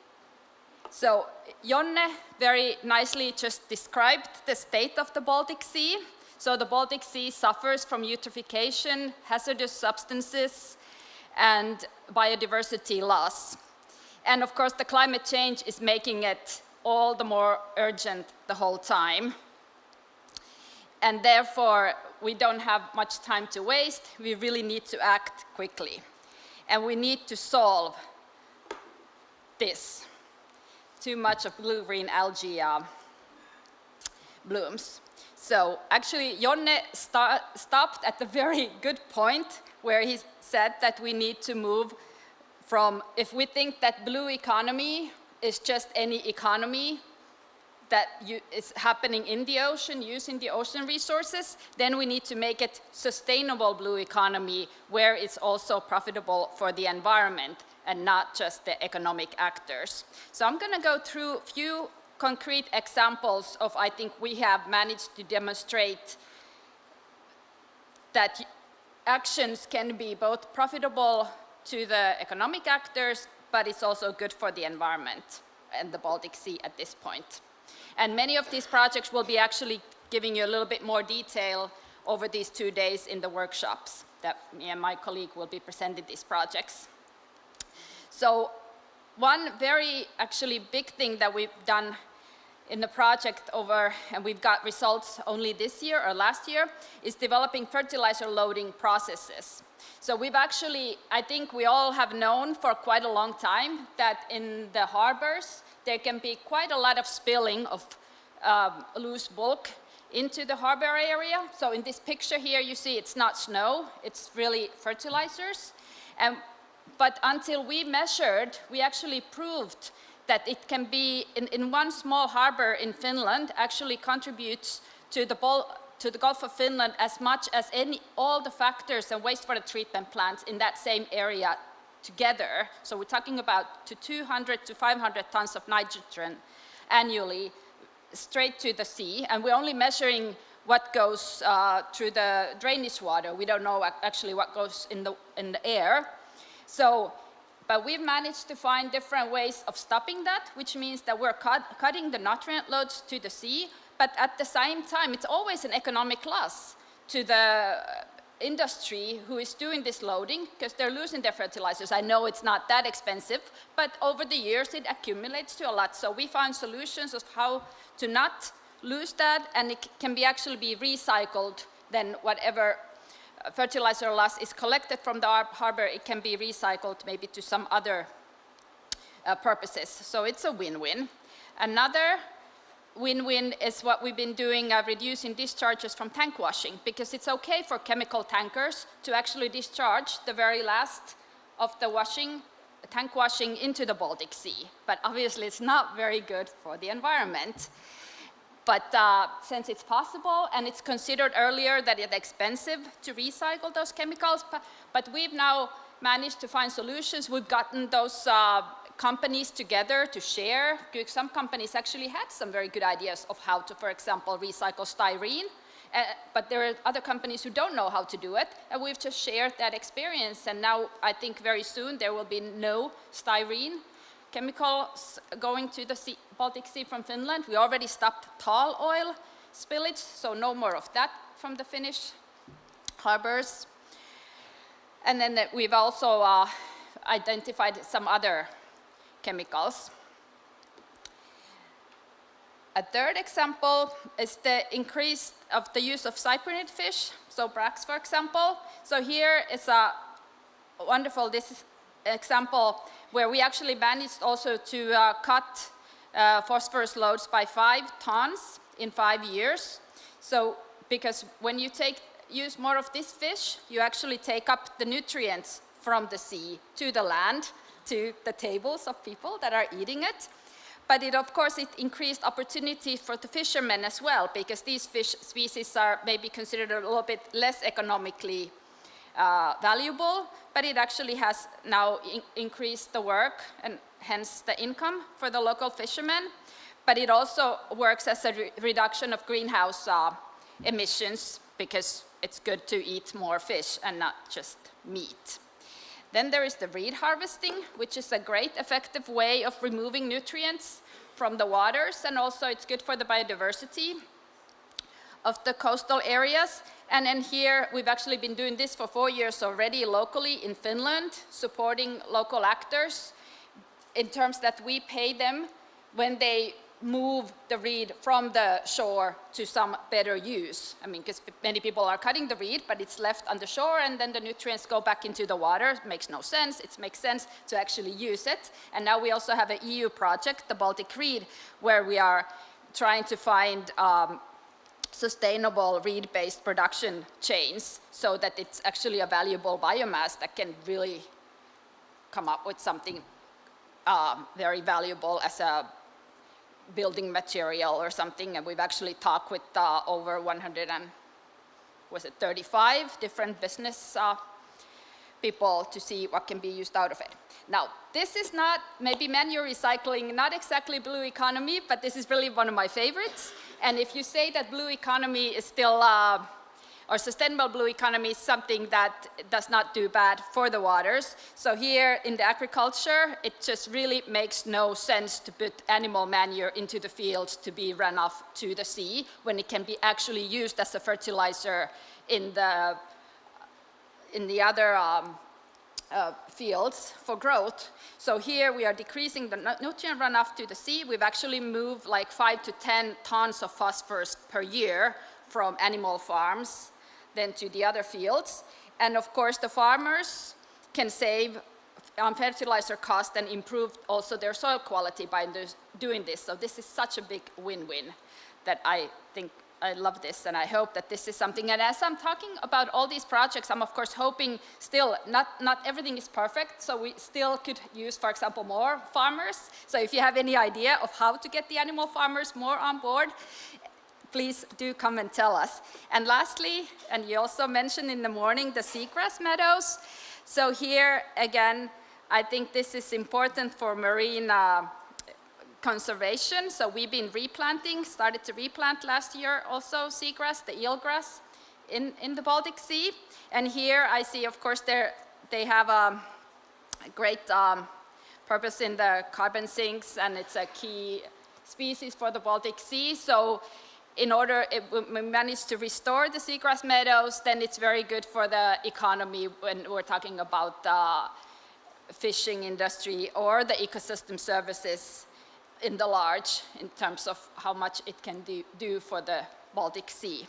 So Jonne very nicely just described the state of the Baltic Sea. So the Baltic Sea suffers from eutrophication, hazardous substances, and biodiversity loss. And of course, the climate change is making it all the more urgent the whole time. And therefore, we don't have much time to waste. We really need to act quickly. And we need to solve this. Too much of blue-green algae blooms. So actually, Jonne stopped at the very good point where he said that we need to move from, if we think that blue economy is just any economy that is happening in the ocean, using the ocean resources, then we need to make it sustainable blue economy where it's also profitable for the environment and not just the economic actors. So I'm going to go through a few concrete examples of, I think we have managed to demonstrate that actions can be both profitable to the economic actors, but it's also good for the environment and the Baltic Sea at this point. And many of these projects will be actually giving you a little bit more detail over these 2 days in the workshops that me and my colleague will be presenting these projects. So one very actually big thing that we've done in the project and we've got results only this year or last year, is developing fertilizer loading processes. So we've actually, I think we all have known for quite a long time that in the harbors, there can be quite a lot of spilling of loose bulk into the harbor area. So in this picture here, you see it's not snow, it's really fertilizers. But until we measured, we actually proved that it can be, in one small harbor in Finland, actually contributes to the Gulf of Finland as much as all the factors and wastewater treatment plants in that same area together. So we're talking about 200 to 500 tons of nitrogen annually straight to the sea, and we're only measuring what goes through the drainage water. We don't know actually what goes in the air. So, but we've managed to find different ways of stopping that, which means that we're cutting the nutrient loads to the sea, but at the same time, it's always an economic loss to the industry who is doing this loading, because they're losing their fertilizers. I know it's not that expensive, but over the years it accumulates to a lot. So we found solutions of how to not lose that, and it can be actually be recycled. Then whatever fertilizer loss is collected from the harbor, it can be recycled maybe to some other purposes. So it's a win-win. Another win-win is what we've been doing, reducing discharges from tank washing, because it's okay for chemical tankers to actually discharge the very last of the tank washing into the Baltic Sea. But obviously it's not very good for the environment. But since it's possible, and it's considered earlier that it's expensive to recycle those chemicals, but we've now managed to find solutions. We've gotten those companies together to share. Some companies actually had some very good ideas of how to, for example, recycle styrene, but there are other companies who don't know how to do it, and we've just shared that experience, and now I think very soon there will be no styrene chemicals going to the Baltic Sea from Finland. We already stopped tall oil spillage, so no more of that from the Finnish harbors. And then we've also identified some other chemicals. A third example is the increase of the use of cyprinid fish, so brax, for example. So here is a wonderful, this is an example where we actually managed also to cut phosphorus loads by 5 tons in 5 years. So, because when you use more of this fish, you actually take up the nutrients from the sea to the land, to the tables of people that are eating it. But of course, it increased opportunity for the fishermen as well, because these fish species are maybe considered a little bit less economically valuable, but it actually has now increased the work and hence the income for the local fishermen. But it also works as a reduction of greenhouse emissions, because it's good to eat more fish and not just meat. Then there is the reed harvesting, which is a great effective way of removing nutrients from the waters, and also it's good for the biodiversity of the coastal areas. And then here, we've actually been doing this for 4 years already locally in Finland, supporting local actors in terms that we pay them when they move the reed from the shore to some better use. I mean, because many people are cutting the reed, but it's left on the shore, and then the nutrients go back into the water. It makes no sense. It makes sense to actually use it. And now we also have an EU project, the Baltic Reed, where we are trying to find sustainable reed-based production chains so that it's actually a valuable biomass that can really come up with something very valuable as a building material or something. And we've actually talked with over 135 different business people to see what can be used out of it. Now, this is not maybe manual recycling, not exactly blue economy, but this is really one of my favorites. And if you say that blue economy is still, or sustainable blue economy is something that does not do bad for the waters. So here in the agriculture, it just really makes no sense to put animal manure into the fields to be run off to the sea when it can be actually used as a fertilizer in the other fields for growth. So here we are decreasing the nutrient runoff to the sea. We've actually moved like 5 to 10 tons of phosphorus per year from animal farms then to the other fields. And of course, the farmers can save on fertilizer cost and improve also their soil quality by doing this. So this is such a big win-win that I think I love this, and I hope that this is something. And as I'm talking about all these projects, I'm of course hoping still not everything is perfect, so we still could use, for example, more farmers. So if you have any idea of how to get the animal farmers more on board, please do come and tell us. And lastly, and you also mentioned in the morning, the seagrass meadows. So here, again, I think this is important for marine conservation. So we've been replanting, started to replant last year also seagrass, the eelgrass in the Baltic Sea. And here I see, of course, they have a great purpose in the carbon sinks, and it's a key species for the Baltic Sea. So in order, if we manage to restore the seagrass meadows, then it's very good for the economy when we're talking about the fishing industry or the ecosystem services in the large, in terms of how much it can do for the Baltic Sea.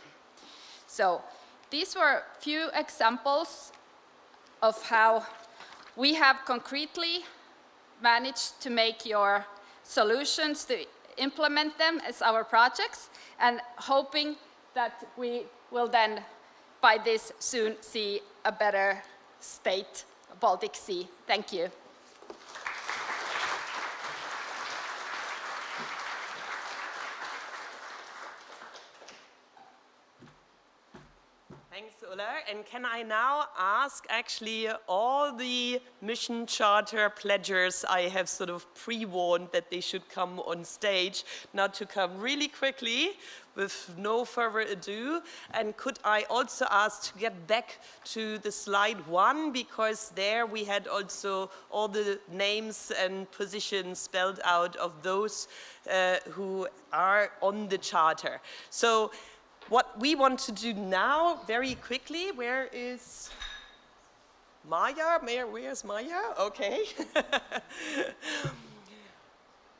So these were a few examples of how we have concretely managed to make your solutions, to implement them as our projects, and hoping that we will then, by this, soon see a better state Baltic Sea. Thank you. Thanks, Ulla. And can I now ask actually all the mission charter pledgers I have sort of pre-warned that they should come on stage, now to come really quickly with no further ado. And could I also ask to get back to the slide 1, because there we had also all the names and positions spelled out of those who are on the charter. So what we want to do now, very quickly, where is Maya? Where's Maya? Okay.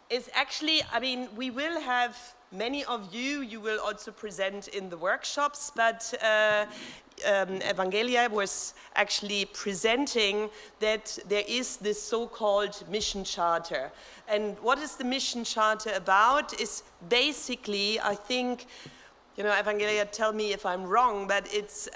Is actually, I mean, we will have many of you will also present in the workshops, but Evangelia was actually presenting that there is this so-called mission charter. And what is the mission charter about is basically, I think, you know, Evangelia, tell me if I'm wrong, but it's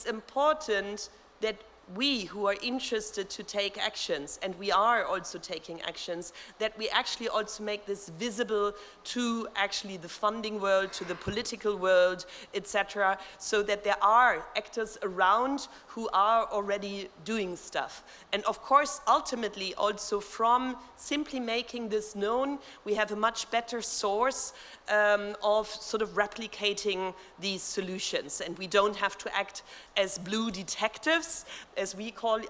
important that we who are interested to take actions, and we are also taking actions, that we actually also make this visible to actually the funding world, to the political world, etc., so that there are actors around who are already doing stuff. And of course, ultimately, also from simply making this known, we have a much better source of sort of replicating these solutions. And we don't have to act as blue detectives, as we call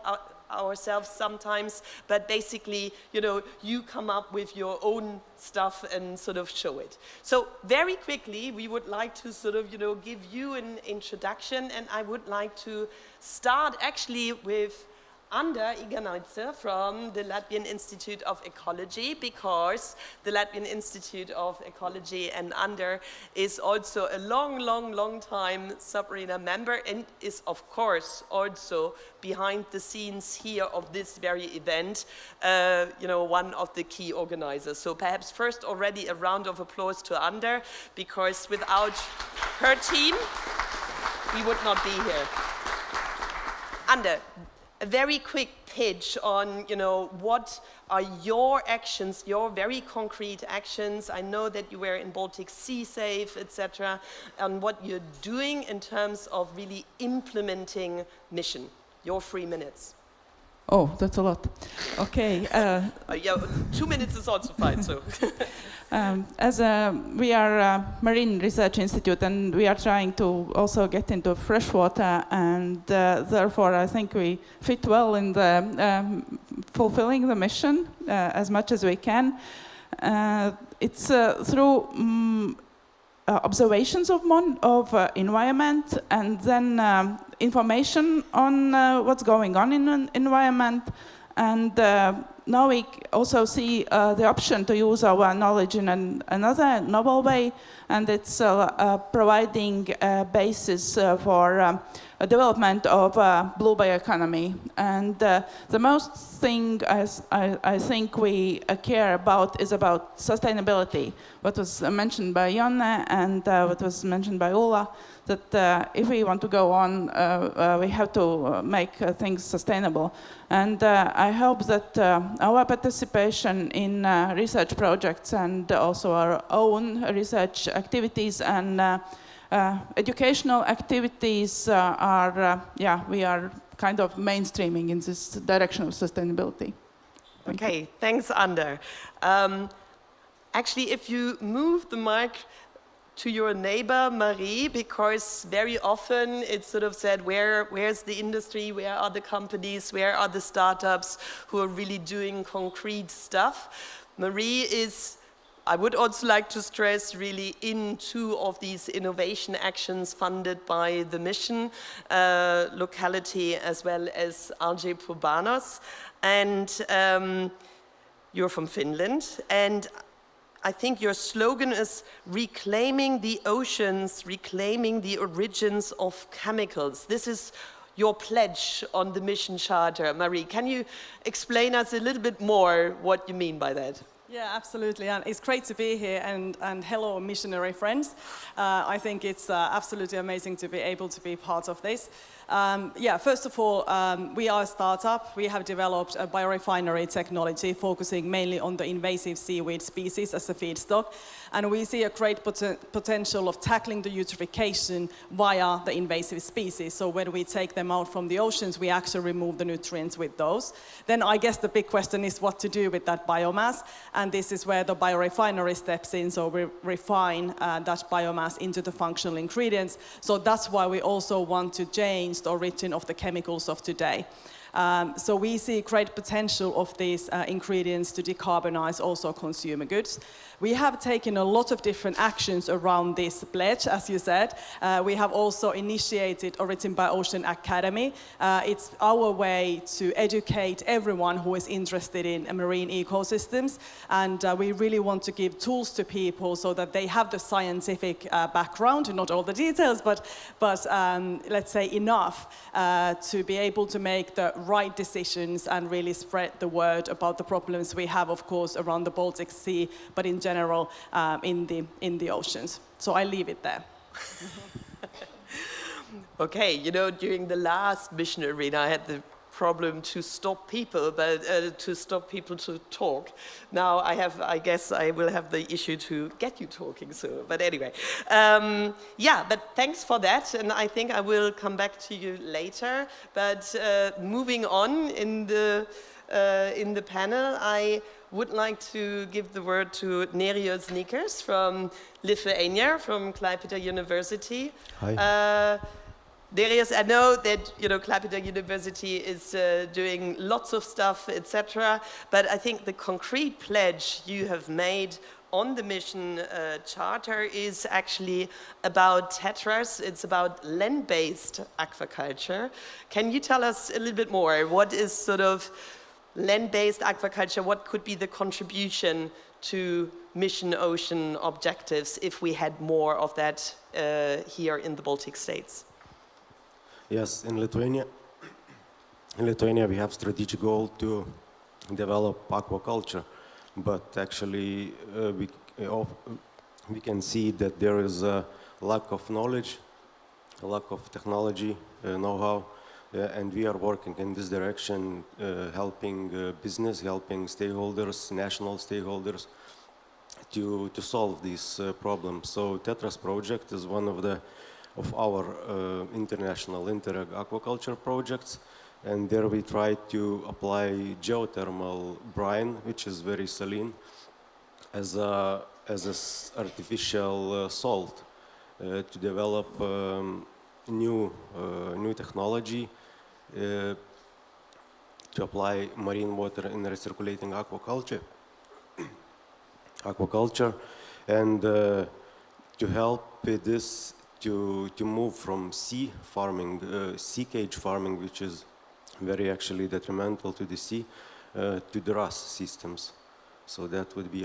ourselves sometimes, but basically, you know, you come up with your own stuff and sort of show it. So very quickly, we would like to sort of, you know, give you an introduction, and I would like to start actually with Ander Iganaitse from the Latvian Institute of Ecology, because the Latvian Institute of Ecology and Ander is also a long time Submarina member, and is of course also behind the scenes here of this very event, you know, one of the key organizers. So perhaps first already a round of applause to Ander, because without her team, we would not be here. Ander, a very quick pitch on, you know, what are your actions, your very concrete actions. I know that you were in Baltic Sea Safe, etc., and what you're doing in terms of really implementing mission. Your 3 minutes. Oh, that's a lot. Okay. Yeah, 2 minutes is also fine. So. We are a marine research institute, and we are trying to also get into freshwater, and therefore I think we fit well in the fulfilling the mission as much as we can. It's through observations of environment, and then information on what's going on in an environment, and now we also see the option to use our knowledge in another novel way, and it's providing a basis for development of blue bioeconomy. And the most thing I think we care about is about sustainability. What was mentioned by Jonne and what was mentioned by Ulla, that if we want to go on, we have to make things sustainable. And I hope that our participation in research projects and also our own research activities and educational activities we are kind of mainstreaming in this direction of sustainability. Okay, thanks, Ander. Actually, if you move the mic to your neighbor, Marie, because very often it's sort of said, where's the industry, where are the companies, where are the startups who are really doing concrete stuff? Marie is, I would also like to stress, really in two of these innovation actions funded by the mission locality as well as BANOS. And you're from Finland, and I think your slogan is reclaiming the oceans, reclaiming the origins of chemicals. This is your pledge on the mission charter. Marie, can you explain us a little bit more what you mean by that? Yeah, absolutely, and it's great to be here, and hello, missionary friends. I think it's absolutely amazing to be able to be part of this. Yeah, first of all, we are a startup. We have developed a biorefinery technology focusing mainly on the invasive seaweed species as a feedstock, and we see a great potential of tackling the eutrophication via the invasive species. So when we take them out from the oceans, we actually remove the nutrients with those. Then I guess the big question is what to do with that biomass, and this is where the biorefinery steps in. So we refine that biomass into the functional ingredients. So that's why we also want to change the origin of the chemicals of today. So we see great potential of these ingredients to decarbonize also consumer goods. We have taken a lot of different actions around this pledge, as you said. We have also initiated Origin by Ocean Academy. It's our way to educate everyone who is interested in marine ecosystems, and we really want to give tools to people so that they have the scientific background, not all the details, but let's say enough to be able to make the right decisions and really spread the word about the problems we have, of course, around the Baltic Sea, but in general in the oceans. So I leave it there. Okay, you know, during the last mission arena, I had the problem to stop people, but to stop people to talk. Now I guess I will have the issue to get you talking soon. But anyway, yeah, but thanks for that, and I think I will come back to you later. But moving on in the panel, I would like to give the word to Nerijus Nikers from Lithuania, from Klaipėda University. Hi. Nerijus, I know that Klaipėda University is doing lots of stuff, etc. But I think the concrete pledge you have made on the mission charter is actually about tetras. It's about land-based aquaculture. Can you tell us a little bit more? What is sort of land-based aquaculture? What could be the contribution to mission ocean objectives if we had more of that here in the Baltic states? Yes, in Lithuania we have strategic goal to develop aquaculture, but actually we can see that there is a lack of knowledge, a lack of technology, know-how, and we are working in this direction, helping business, helping stakeholders, national stakeholders, to solve these problems. So Tetras project is one of our international Interreg aquaculture projects, and there we try to apply geothermal brine, which is very saline, as a artificial salt to develop new technology to apply marine water in recirculating aquaculture, and to help with this to move from sea cage farming, which is very actually detrimental to the sea, to the RAS systems. So that would be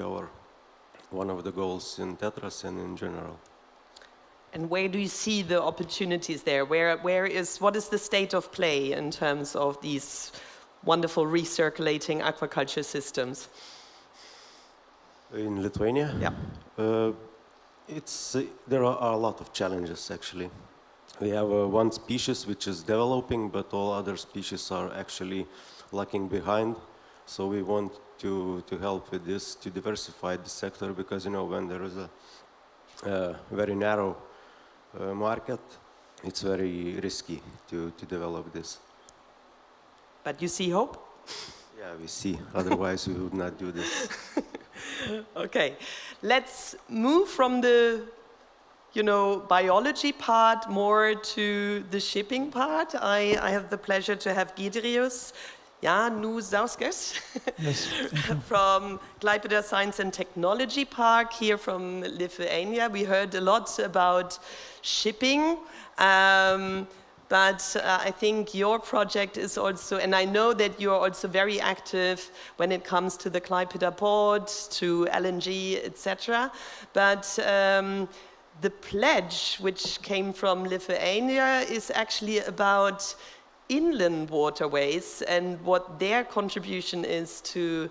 one of the goals in Tetras and in general. And where do you see the opportunities there? What is the state of play in terms of these wonderful recirculating aquaculture systems? In Lithuania? Yeah. There are a lot of challenges actually. We have one species which is developing, but all other species are actually lagging behind. So we want to help with this, to diversify the sector, because when there is a very narrow market, it's very risky to develop this. But you see hope? Yeah, we see. Otherwise, we would not do this. Okay, let's move from the, biology part more to the shipping part. I have the pleasure to have Giedrius Januzauskas Yes, thank you. from Klaipėda Science and Technology Park here from Lithuania. We heard a lot about shipping. But I think your project is also, and I know that you're also very active when it comes to the Klaipėda port, to LNG, etc. But the pledge, which came from Lithuania, is actually about inland waterways and what their contribution is to,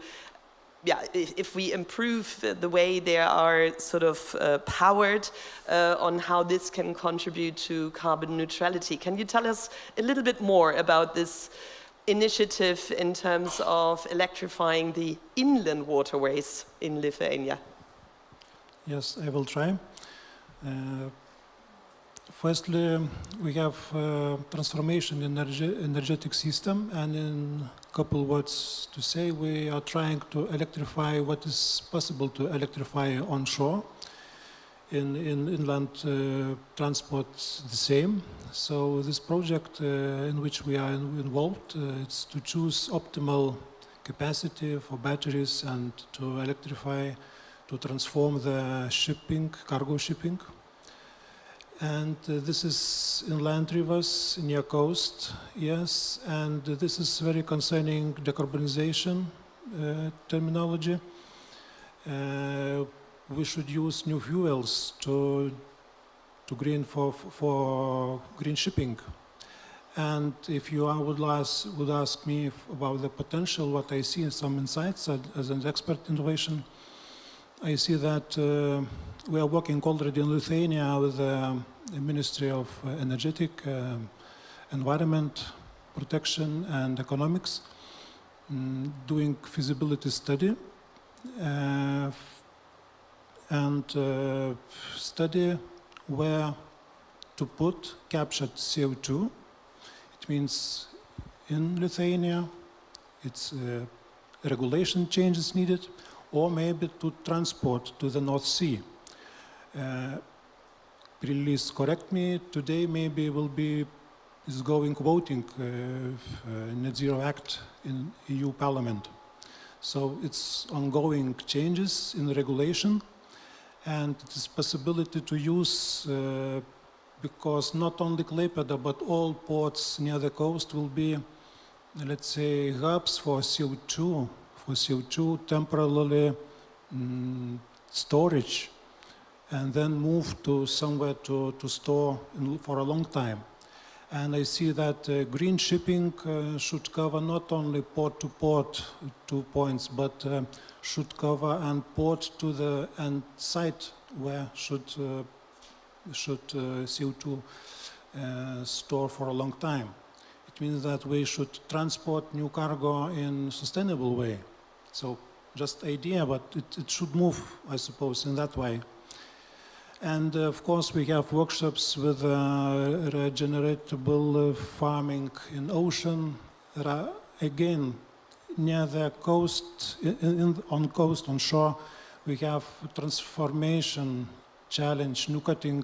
if we improve the way they are sort of powered, on how this can contribute to carbon neutrality. Can you tell us a little bit more about this initiative in terms of electrifying the inland waterways in Lithuania? Yes, I will try. Firstly, we have transformation in energetic system, and in a couple words to say, we are trying to electrify what is possible to electrify onshore. In inland transport, the same. So this project in which we are involved, it's to choose optimal capacity for batteries and to electrify, to transform the shipping, cargo shipping. And this is inland rivers, near coast, yes, and this is very concerning decarbonization terminology. We should use new fuels to green for green shipping. And if you would ask me about the potential, what I see in some insights as an expert innovation, I see that we are working already in Lithuania with the Ministry of Energetic, Environment, Protection and Economics, doing feasibility study and study where to put captured CO2. It means in Lithuania, it's regulation changes needed, or maybe to transport to the North Sea. Please correct me, today maybe is going voting Net Zero Act in EU Parliament. So it's ongoing changes in regulation, and it is possibility to use, because not only Klaipėda, but all ports near the coast will be, let's say, hubs for CO2, temporarily storage, and then move to somewhere to store for a long time. And I see that green shipping should cover not only port to port 2 points, but should cover and port to the end site where should CO2 store for a long time. It means that we should transport new cargo in sustainable way. So just idea, but it should move, I suppose, in that way. And of course, we have workshops with regeneratable farming in ocean. Again, near the coast, on shore, we have transformation challenge. New cutting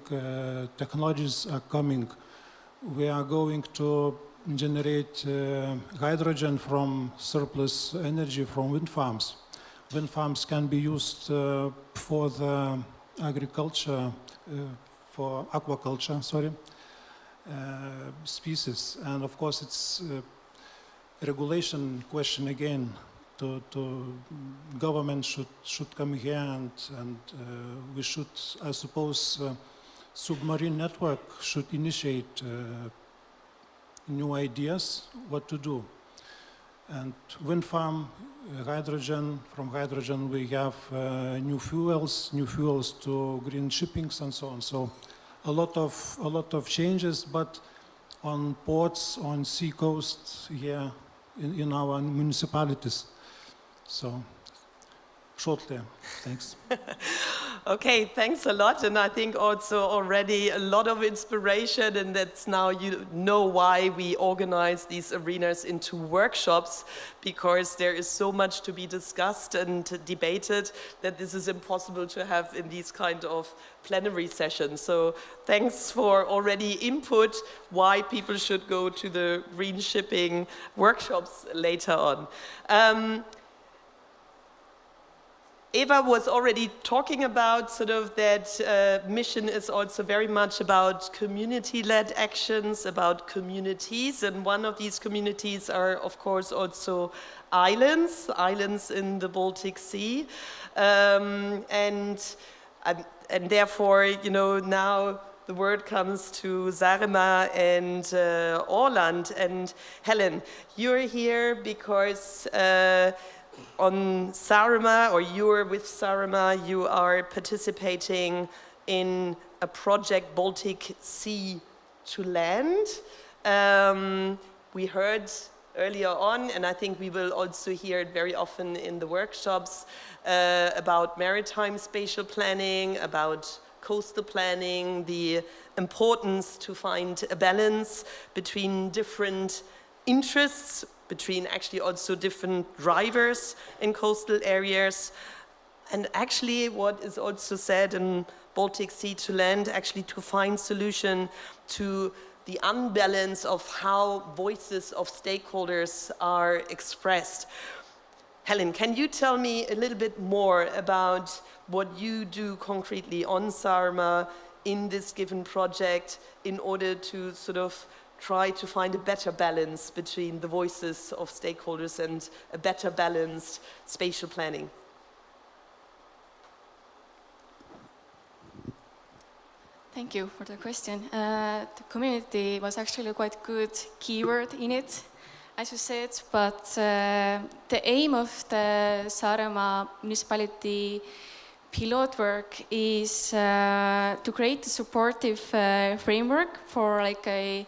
technologies are coming. We are going to generate hydrogen from surplus energy from wind farms. Wind farms can be used for the agriculture, for aquaculture, species. And of course, it's a regulation question again. Government should come here, and we should, I suppose, submarine network should initiate new ideas what to do. And wind farm, hydrogen, from hydrogen we have new fuels to green shippings and so on. So a lot of changes, but on ports, on sea coast here in our municipalities. So shortly, thanks. Okay, thanks a lot, and I think also already a lot of inspiration, and that's now you know why we organize these arenas into workshops, because there is so much to be discussed and debated that this is impossible to have in these kind of plenary sessions. So thanks for already input why people should go to the green shipping workshops later on. Eva was already talking about sort of that mission is also very much about community-led actions, about communities, and one of these communities are, of course, also islands in the Baltic Sea, and therefore, you know, now the word comes to Saaremaa and Åland. And Helen, you're here because on Saaremaa, or you're with Saaremaa, you are participating in a project Baltic Sea to Land. We heard earlier on, and I think we will also hear it very often in the workshops, about maritime spatial planning, about coastal planning, the importance to find a balance between different interests, between actually also different drivers in coastal areas. And actually what is also said in Baltic Sea to Land, actually to find solution to the unbalance of how voices of stakeholders are expressed. Helen, can you tell me a little bit more about what you do concretely on Saaremaa in this given project in order to sort of try to find a better balance between the voices of stakeholders and a better balanced spatial planning? Thank you for the question. The community was actually a quite good keyword in it, as you said, but the aim of the Saaremaa municipality pilot work is to create a supportive framework for like a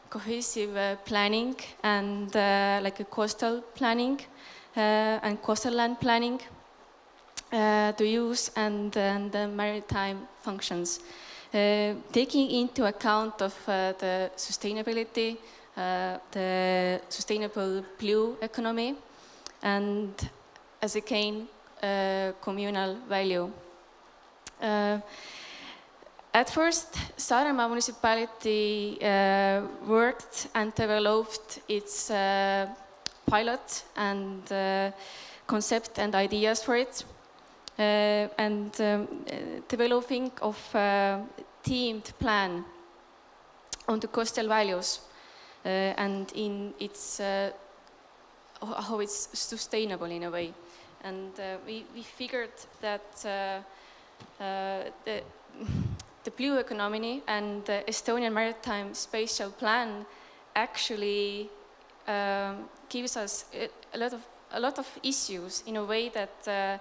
cohesive planning and like a coastal planning and coastal land planning to use and the maritime functions. Taking into account of the sustainability, the sustainable blue economy, and as again, communal value. At first, Saaremaa municipality worked and developed its pilot and concept and ideas for it, and developing of themed plan on the coastal values and in its how it's sustainable in a way. And we figured that the blue economy and the Estonian maritime spatial plan actually gives us a lot of issues in a way that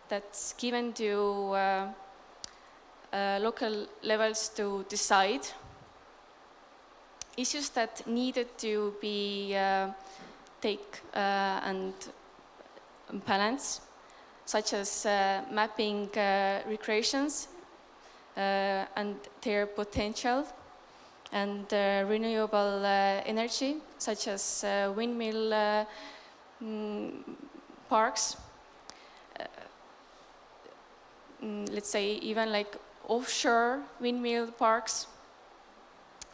that's given to local levels to decide. Issues that needed to be take and balance, such as mapping recreations and their potential, and renewable energy, such as windmill parks, let's say even like offshore windmill parks,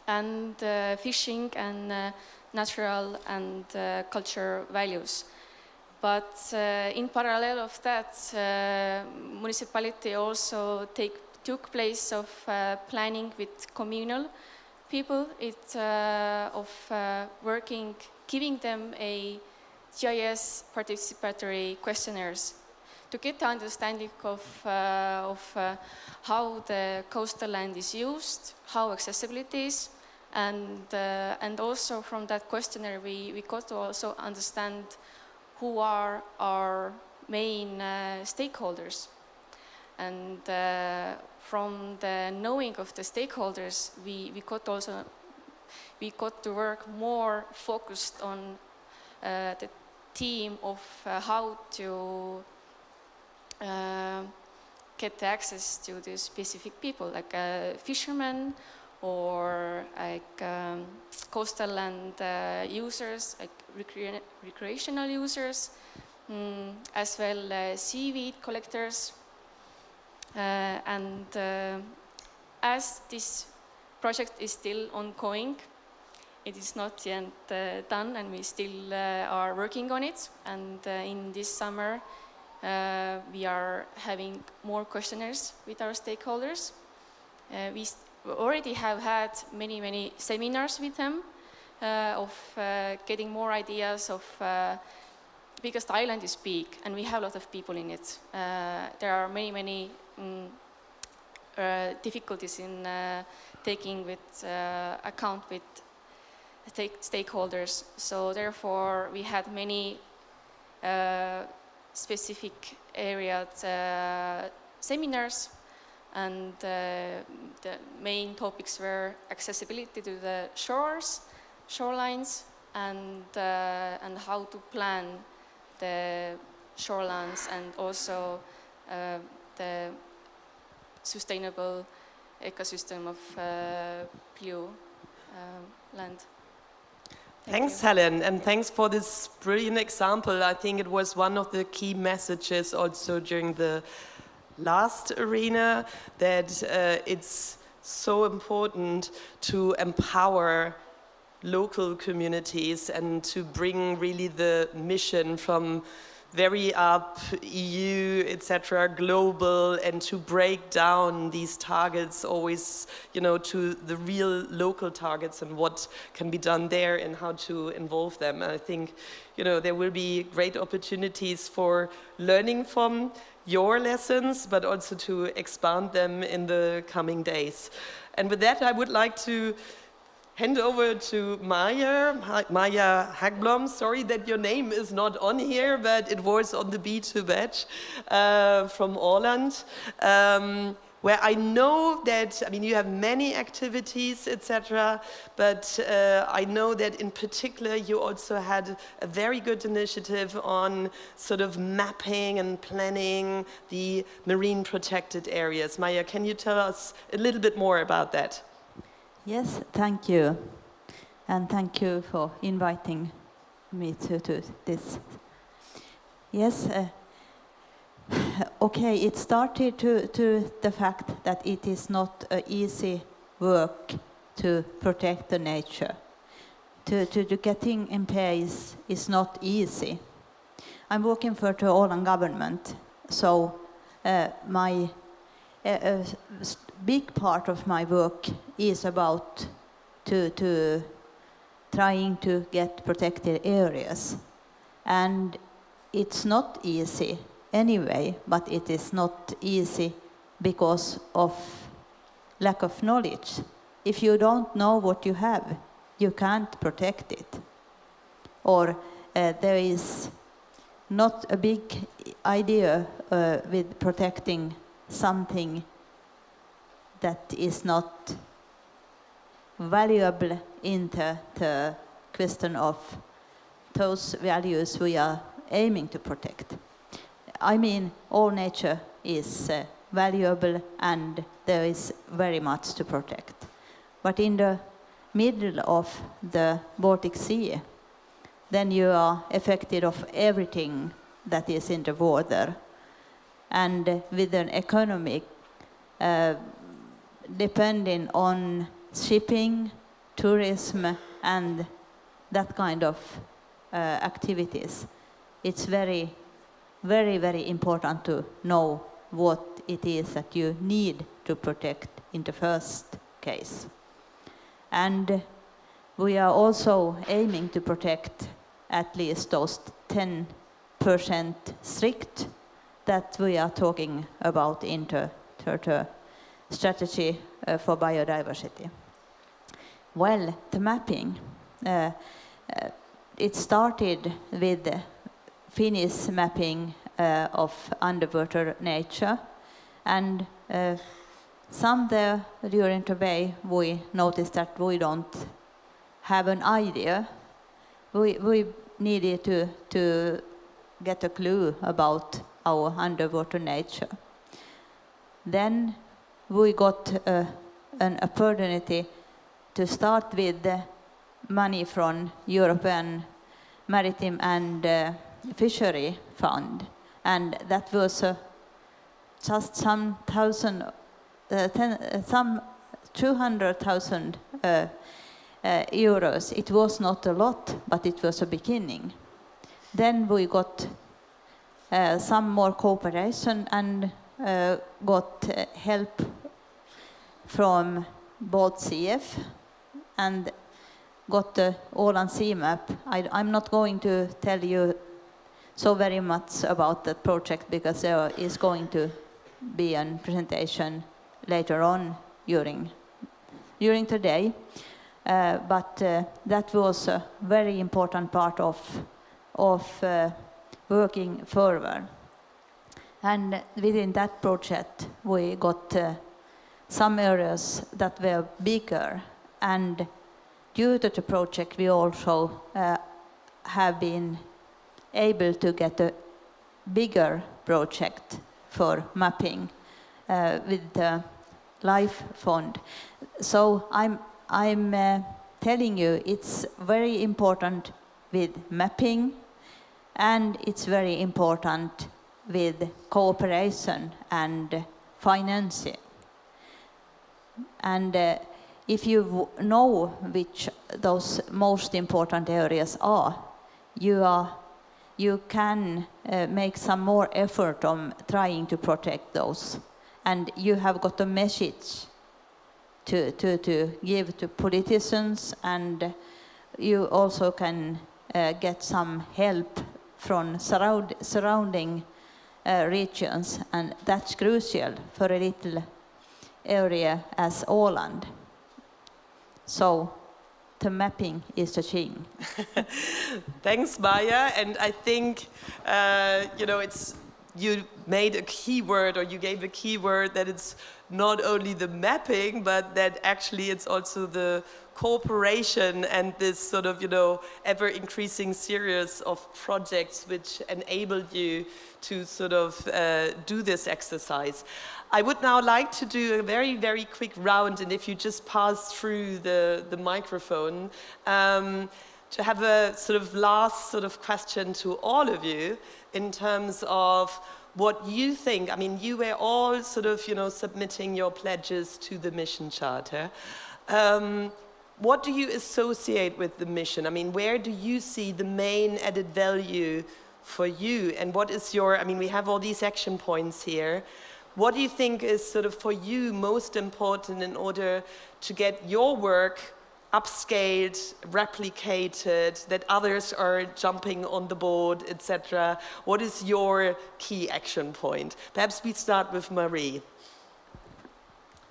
and fishing and natural and culture values. But in parallel of that, municipality also took place of planning with communal people, of working, giving them a GIS participatory questionnaires to get the understanding of how the coastal land is used, how accessible it is, and also from that questionnaire we got to also understand who are our main stakeholders. And from the knowing of the stakeholders, we got to work more focused on the theme of how to get access to the specific people, like fishermen or like coastal land users, like recreational users, as well seaweed collectors. And as this project is still ongoing, it is not yet done, and we still are working on it. And in this summer, we are having more questionnaires with our stakeholders. We already have had many seminars with them of getting more ideas of, because the island is big and we have a lot of people in it. There are many difficulties in taking with account with stakeholders. So therefore, we had many specific area seminars, and the main topics were accessibility to the shorelines, and how to plan the shorelines, and also the sustainable ecosystem of blue land. Thanks, Helen, and thanks for this brilliant example. I think it was one of the key messages also during the last arena, that it's so important to empower local communities and to bring really the mission from very up, EU, etc., global, and to break down these targets always, you know, to the real local targets and what can be done there and how to involve them. And I think, you know, there will be great opportunities for learning from your lessons, but also to expand them in the coming days. And with that, I would like to hand over to Maya Hagblom. Sorry that your name is not on here, but it was on the B2 batch from Åland, where I know that, I mean, you have many activities, etc., but I know that in particular you also had a very good initiative on sort of mapping and planning the marine protected areas. Maya, can you tell us a little bit more about that? Yes, thank you. And thank you for inviting me to this. Yes, okay, it started to the fact that it is not an easy work to protect the nature. To getting in place is not easy. I'm working for the Åland government, so my big part of my work is about to trying to get protected areas, and it's not easy anyway, but it is not easy because of lack of knowledge. If you don't know what you have, you can't protect it, or there is not a big idea with protecting something that is not valuable in the question of those values we are aiming to protect. I mean, all nature is valuable and there is very much to protect. But in the middle of the Baltic Sea, then you are affected of everything that is in the water. And with an economy depending on shipping, tourism, and that kind of activities, it's very important to know what it is that you need to protect in the first case. And we are also aiming to protect at least those 10% strict that we are talking about in the strategy for biodiversity. Well, the mapping, it started with Finnish mapping of underwater nature, and somewhere during the way we noticed that we don't have an idea. We needed to get a clue about our underwater nature. Then we got an opportunity to start with the money from European Maritime and Fishery Fund, and that was just some 200,000 euros. It was not a lot, but it was a beginning. Then we got some more cooperation and got help from both CF and got the Åland Sea Map. I'm not going to tell you so very much about that project because there is going to be a presentation later on during the day. But that was a very important part of working forward. And within that project, we got some areas that were bigger, and due to the project, we also have been able to get a bigger project for mapping with the Life Fund. So I'm telling you, it's very important with mapping, and it's very important with cooperation and financing. And if you know which those most important areas are, you can make some more effort on trying to protect those. And you have got a message to give to politicians, and you also can get some help from surrounding regions, and that's crucial for a little area as Åland. So the mapping is the thing. Thanks, Maja. And I think, you made a keyword, or you gave a keyword that it's not only the mapping, but that actually it's also the cooperation and this sort of, ever increasing series of projects which enable you to sort of do this exercise. I would now like to do a very, very quick round, and if you just pass through the microphone, to have a sort of last sort of question to all of you in terms of what you think. I mean, you were all sort of, submitting your pledges to the mission charter. What do you associate with the mission? I mean, where do you see the main added value for you? And what is your, I mean, we have all these action points here. What do you think is sort of for you most important in order to get your work upscaled, replicated, that others are jumping on the board, etc.? What is your key action point? Perhaps we start with Marie.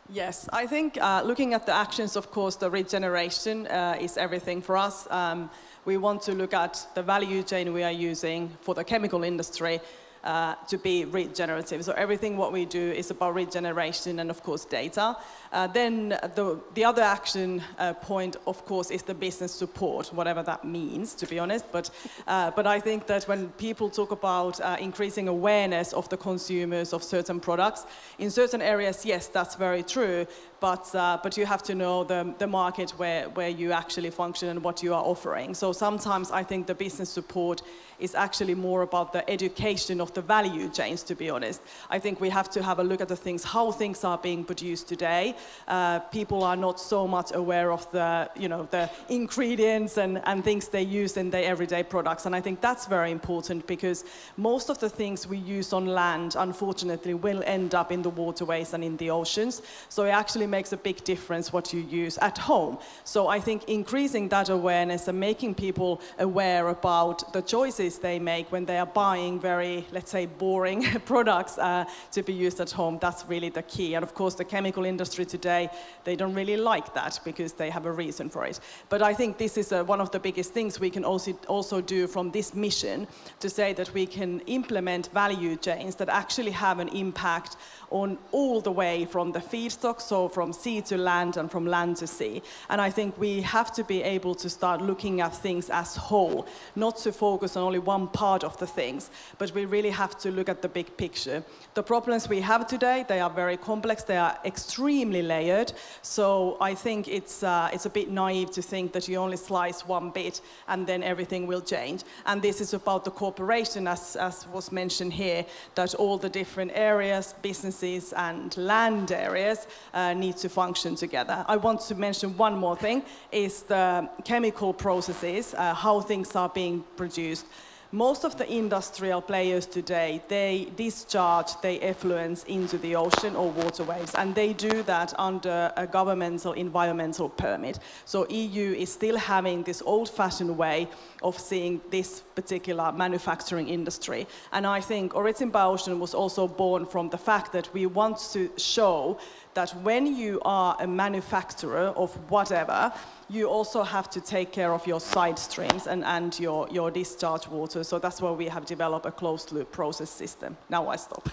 Yes, I think looking at the actions, of course, the regeneration is everything for us. We want to look at the value chain we are using for the chemical industry to be regenerative. So everything what we do is about regeneration and, of course, data. Then the other action point, of course, is the business support, whatever that means, to be honest. But I think that when people talk about increasing awareness of the consumers of certain products, in certain areas, yes, that's very true. But you have to know the market where you actually function and what you are offering. So sometimes I think the business support is actually more about the education of the value chains, to be honest. I think we have to have a look at the things, how things are being produced today. People are not so much aware of the ingredients and things they use in their everyday products. And I think that's very important because most of the things we use on land, unfortunately, will end up in the waterways and in the oceans. So it actually makes a big difference what you use at home. So I think increasing that awareness and making people aware about the choices they make when they are buying very, let's say, boring products to be used at home, that's really the key. And of course, the chemical industry today, they don't really like that because they have a reason for it. But I think this is one of the biggest things we can also do from this mission, to say that we can implement value chains that actually have an impact on all the way from the feedstock, so from sea to land and from land to sea. And I think we have to be able to start looking at things as whole, not to focus on only one part of the things, but we really have to look at the big picture. The problems we have today, they are very complex, they are extremely layered, so I think it's a bit naive to think that you only slice one bit and then everything will change. And this is about the cooperation, as was mentioned here, that all the different areas, businesses and land areas need to function together. I want to mention one more thing, is the chemical processes, how things are being produced. Most of the industrial players today, they discharge their effluents into the ocean or waterways, and they do that under a governmental environmental permit. So EU is still having this old-fashioned way of seeing this particular manufacturing industry. And I think Origin by Ocean was also born from the fact that we want to show that when you are a manufacturer of whatever, you also have to take care of your side streams and your discharge water. So that's why we have developed a closed loop process system. Now I stop.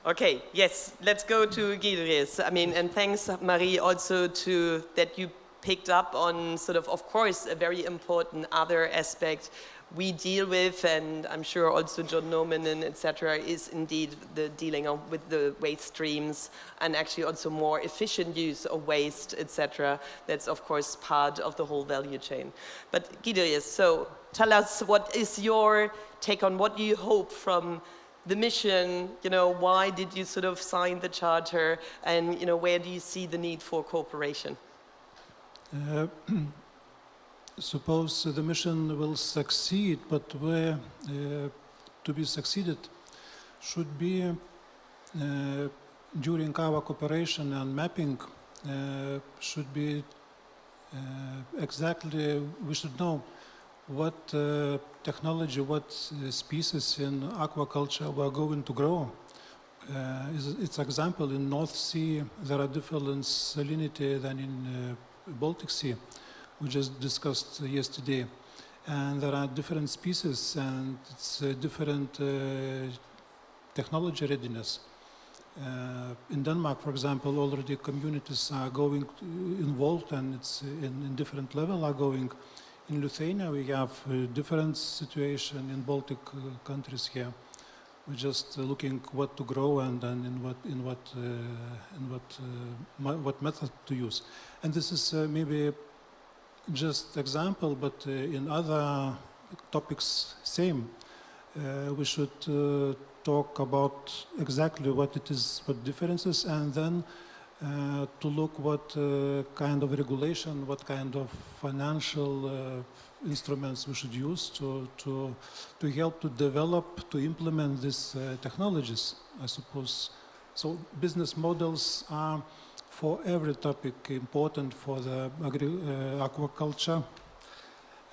Okay, yes, let's go to Gilles. I mean, and thanks, Marie, also to that you picked up on sort of course, a very important other aspect we deal with, and I'm sure also John Norman and etc. is indeed the dealing with the waste streams and actually also more efficient use of waste, etc. That's of course part of the whole value chain. But Giderius, so tell us, what is your take on what you hope from the mission? You know, why did you sort of sign the charter, and you know, where do you see the need for cooperation? Suppose the mission will succeed, but where to be succeeded should be during our cooperation and mapping should be exactly, we should know what technology, what species in aquaculture we are going to grow. It's example, in North Sea there are different salinity than in Baltic Sea. We just discussed yesterday, and there are different species and it's different technology readiness. In Denmark, for example, already communities are going involved, and it's in different level are going. In Lithuania, we have a different situation in Baltic countries here. We're just looking what to grow and then what method to use. And this is maybe just example, but in other topics, same. We should talk about exactly what it is, what differences, and then to look what kind of regulation, what kind of financial instruments we should use to help to develop, to implement these technologies, I suppose. So business models are for every topic important, for the aquaculture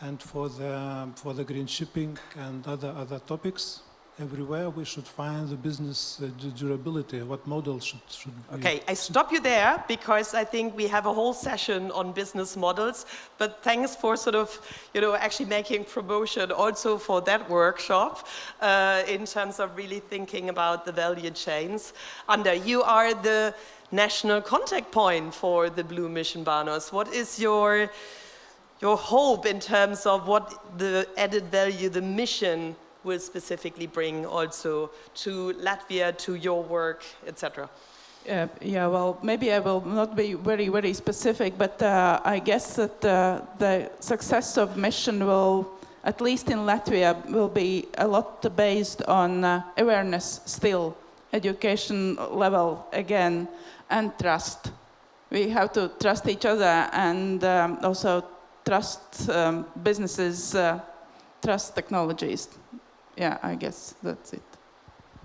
and for the green shipping and other topics. Everywhere we should find the business durability, what models should be. Okay, I stop you there because I think we have a whole session on business models, but thanks for sort of, you know, actually making promotion also for that workshop in terms of really thinking about the value chains. Ander, you are the national contact point for the BlueMissionBANOS. What is your hope in terms of what the added value the mission will specifically bring also to Latvia, to your work, etc.? Yeah, well, maybe I will not be very, very specific, but I guess that the success of mission will, at least in Latvia, will be a lot based on awareness still, education level again, and trust. We have to trust each other and also trust businesses, trust technologies. Yeah, I guess that's it.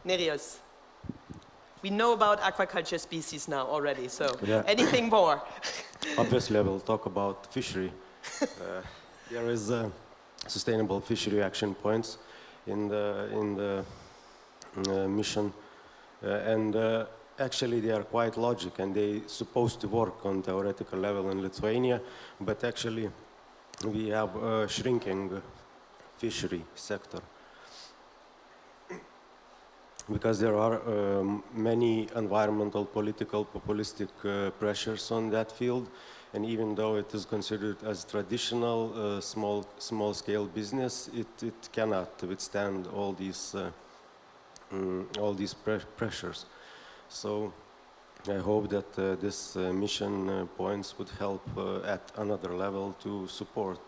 Nereus, we know about aquaculture species now already, so yeah. Anything more? Obviously, I will talk about fishery. There is sustainable fishery action points in the mission, and actually they are quite logic, and they supposed to work on theoretical level in Lithuania, but actually we have a shrinking fishery sector. because there are many environmental, political, populistic pressures on that field. And even though it is considered as traditional small-scale business, it cannot withstand all these pressures. So I hope that this mission points would help at another level to support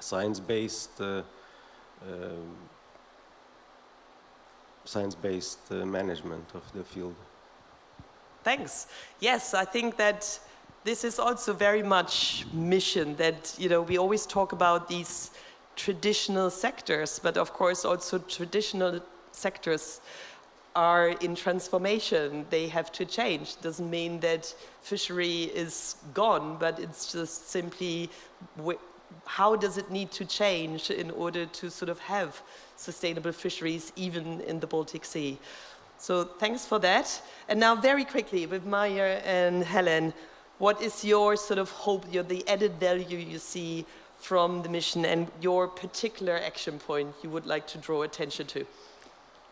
science-based management of the field. Thanks. Yes, I think that this is also very much mission that, you know, we always talk about these traditional sectors, but of course also traditional sectors are in transformation. They have to change. Doesn't mean that fishery is gone, but it's just simply how does it need to change in order to sort of have sustainable fisheries even in the Baltic Sea. So thanks for that. And now very quickly with Maya and Helen, what is your sort of hope, the added value you see from the mission and your particular action point you would like to draw attention to?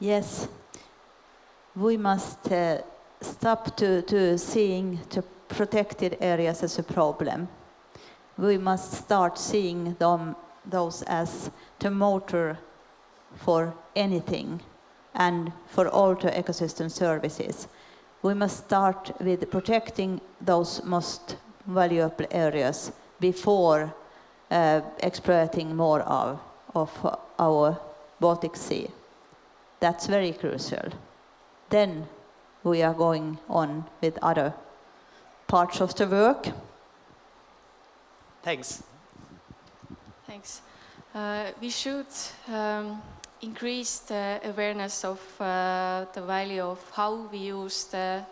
Yes, we must stop to seeing the protected areas as a problem. We must start seeing those as the motor for anything and for all the ecosystem services. We must start with protecting those most valuable areas before exploiting more of our Baltic Sea. That's very crucial. Then we are going on with other parts of the work. Thanks. Thanks. We should increase the awareness of the value of how we use the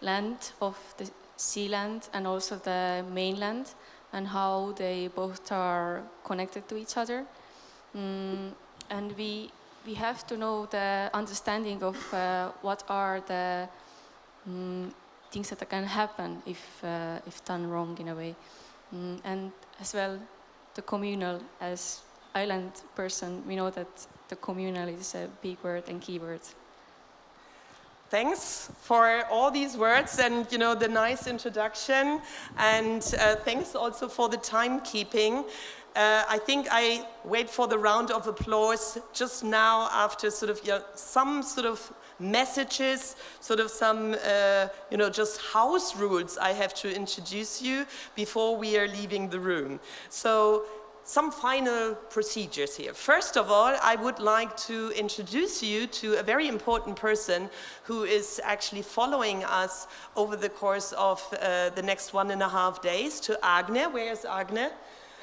land of the sea land and also the mainland and how they both are connected to each other. And we have to know the understanding of what are the things that can happen if done wrong in a way. And as well, the communal, as island person, we know that the communal is a big word and key word. Thanks for all these words and, you know, the nice introduction, and thanks also for the timekeeping. I think I wait for the round of applause just now after sort of some sort of messages, sort of some, just house rules I have to introduce you before we are leaving the room. So some final procedures here. First of all, I would like to introduce you to a very important person who is actually following us over the course of the next 1.5 days, to Agne. Where is Agne?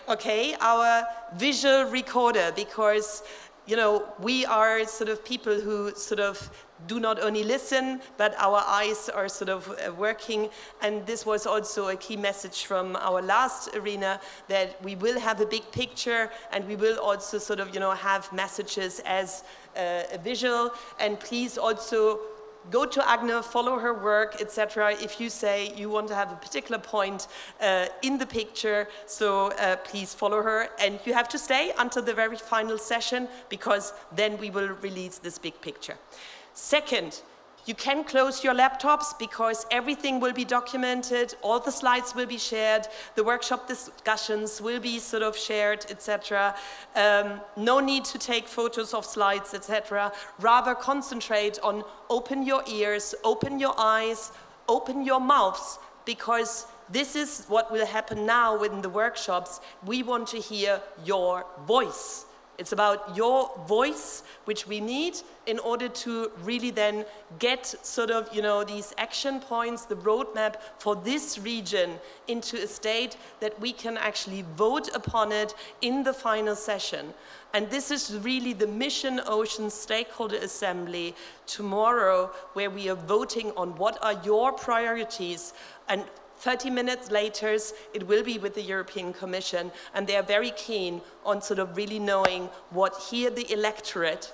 Okay, our visual recorder, because, you know, we are sort of people who sort of do not only listen, but our eyes are sort of working. And this was also a key message from our last arena, that we will have a big picture and we will also sort of, have messages as a visual. And please also go to Agne, follow her work, etc. if you say you want to have a particular point in the picture. So please follow her. And you have to stay until the very final session, because then we will release this big picture. Second, you can close your laptops, because everything will be documented, all the slides will be shared, the workshop discussions will be sort of shared, etc. No need to take photos of slides, etc. Rather concentrate on open your ears, open your eyes, open your mouths, because this is what will happen now in the workshops. We want to hear your voice. It's about your voice, which we need in order to really then get sort of, these action points, the roadmap for this region into a state that we can actually vote upon it in the final session. And this is really the Mission Ocean Stakeholder Assembly tomorrow, where we are voting on what are your priorities. And 30 minutes later, it will be with the European Commission, and they are very keen on sort of really knowing what here the electorate,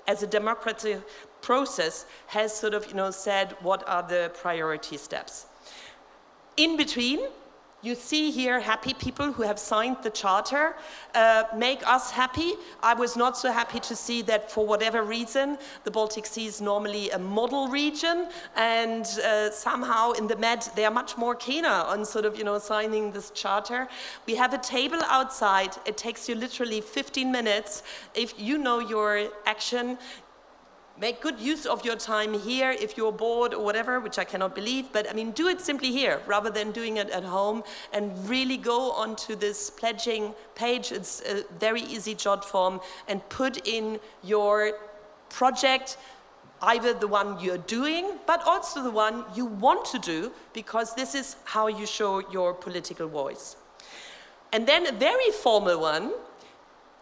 as a democratic process, has sort of, said what are the priority steps. In between, You see here happy people who have signed the charter, make us happy. I was not so happy to see that for whatever reason, the Baltic Sea is normally a model region, and somehow in the Med they are much more keener on sort of, signing this charter. We have a table outside. It takes you literally 15 minutes. If you know your action, make good use of your time here if you're bored or whatever, which I cannot believe, but I mean, do it simply here rather than doing it at home, and really go onto this pledging page. It's a very easy jot form, and put in your project, either the one you're doing, but also the one you want to do, because this is how you show your political voice. And then a very formal one,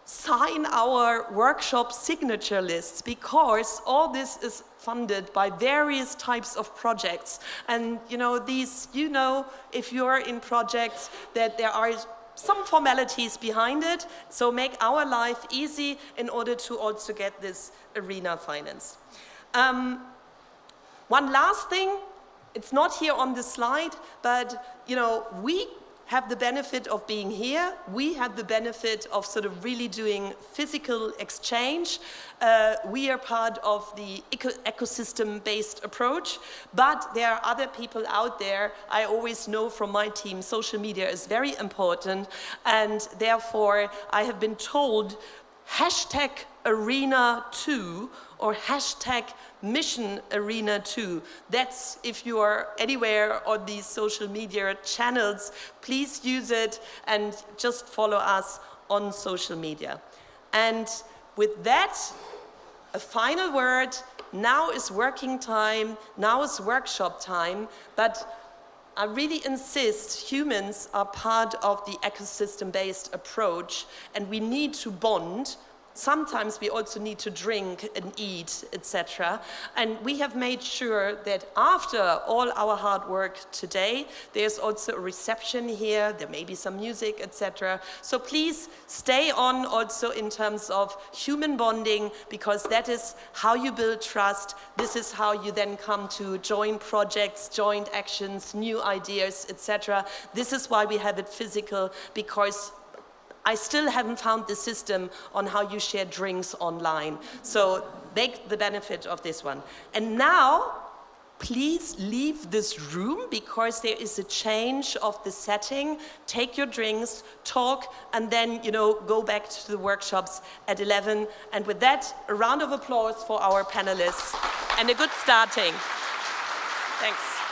sign our workshop signature lists, because all this is funded by various types of projects. And if you're in projects, that there are some formalities behind it, so make our life easy in order to also get this arena financed. One last thing, it's not here on the slide, but we have the benefit of being here. We have the benefit of sort of really doing physical exchange. We are part of the ecosystem-based approach, but there are other people out there. I always know from my team, social media is very important, and therefore I have been told #Arena2 or #MissionArena2. That's, if you are anywhere on these social media channels, please use it and just follow us on social media. And with that, a final word. Now is working time, now is workshop time, but I really insist humans are part of the ecosystem-based approach, and we need to bond. Sometimes we also need to drink and eat, etc. And we have made sure that after all our hard work today, there's also a reception here, there may be some music, etc. So please stay on also in terms of human bonding, because that is how you build trust. This is how you then come to joint projects, joint actions, new ideas, etc. This is why we have it physical, because I still haven't found the system on how you share drinks online. So make the benefit of this one. And now, please leave this room, because there is a change of the setting. Take your drinks, talk, and then, go back to the workshops at 11. And with that, a round of applause for our panelists and a good starting. Thanks.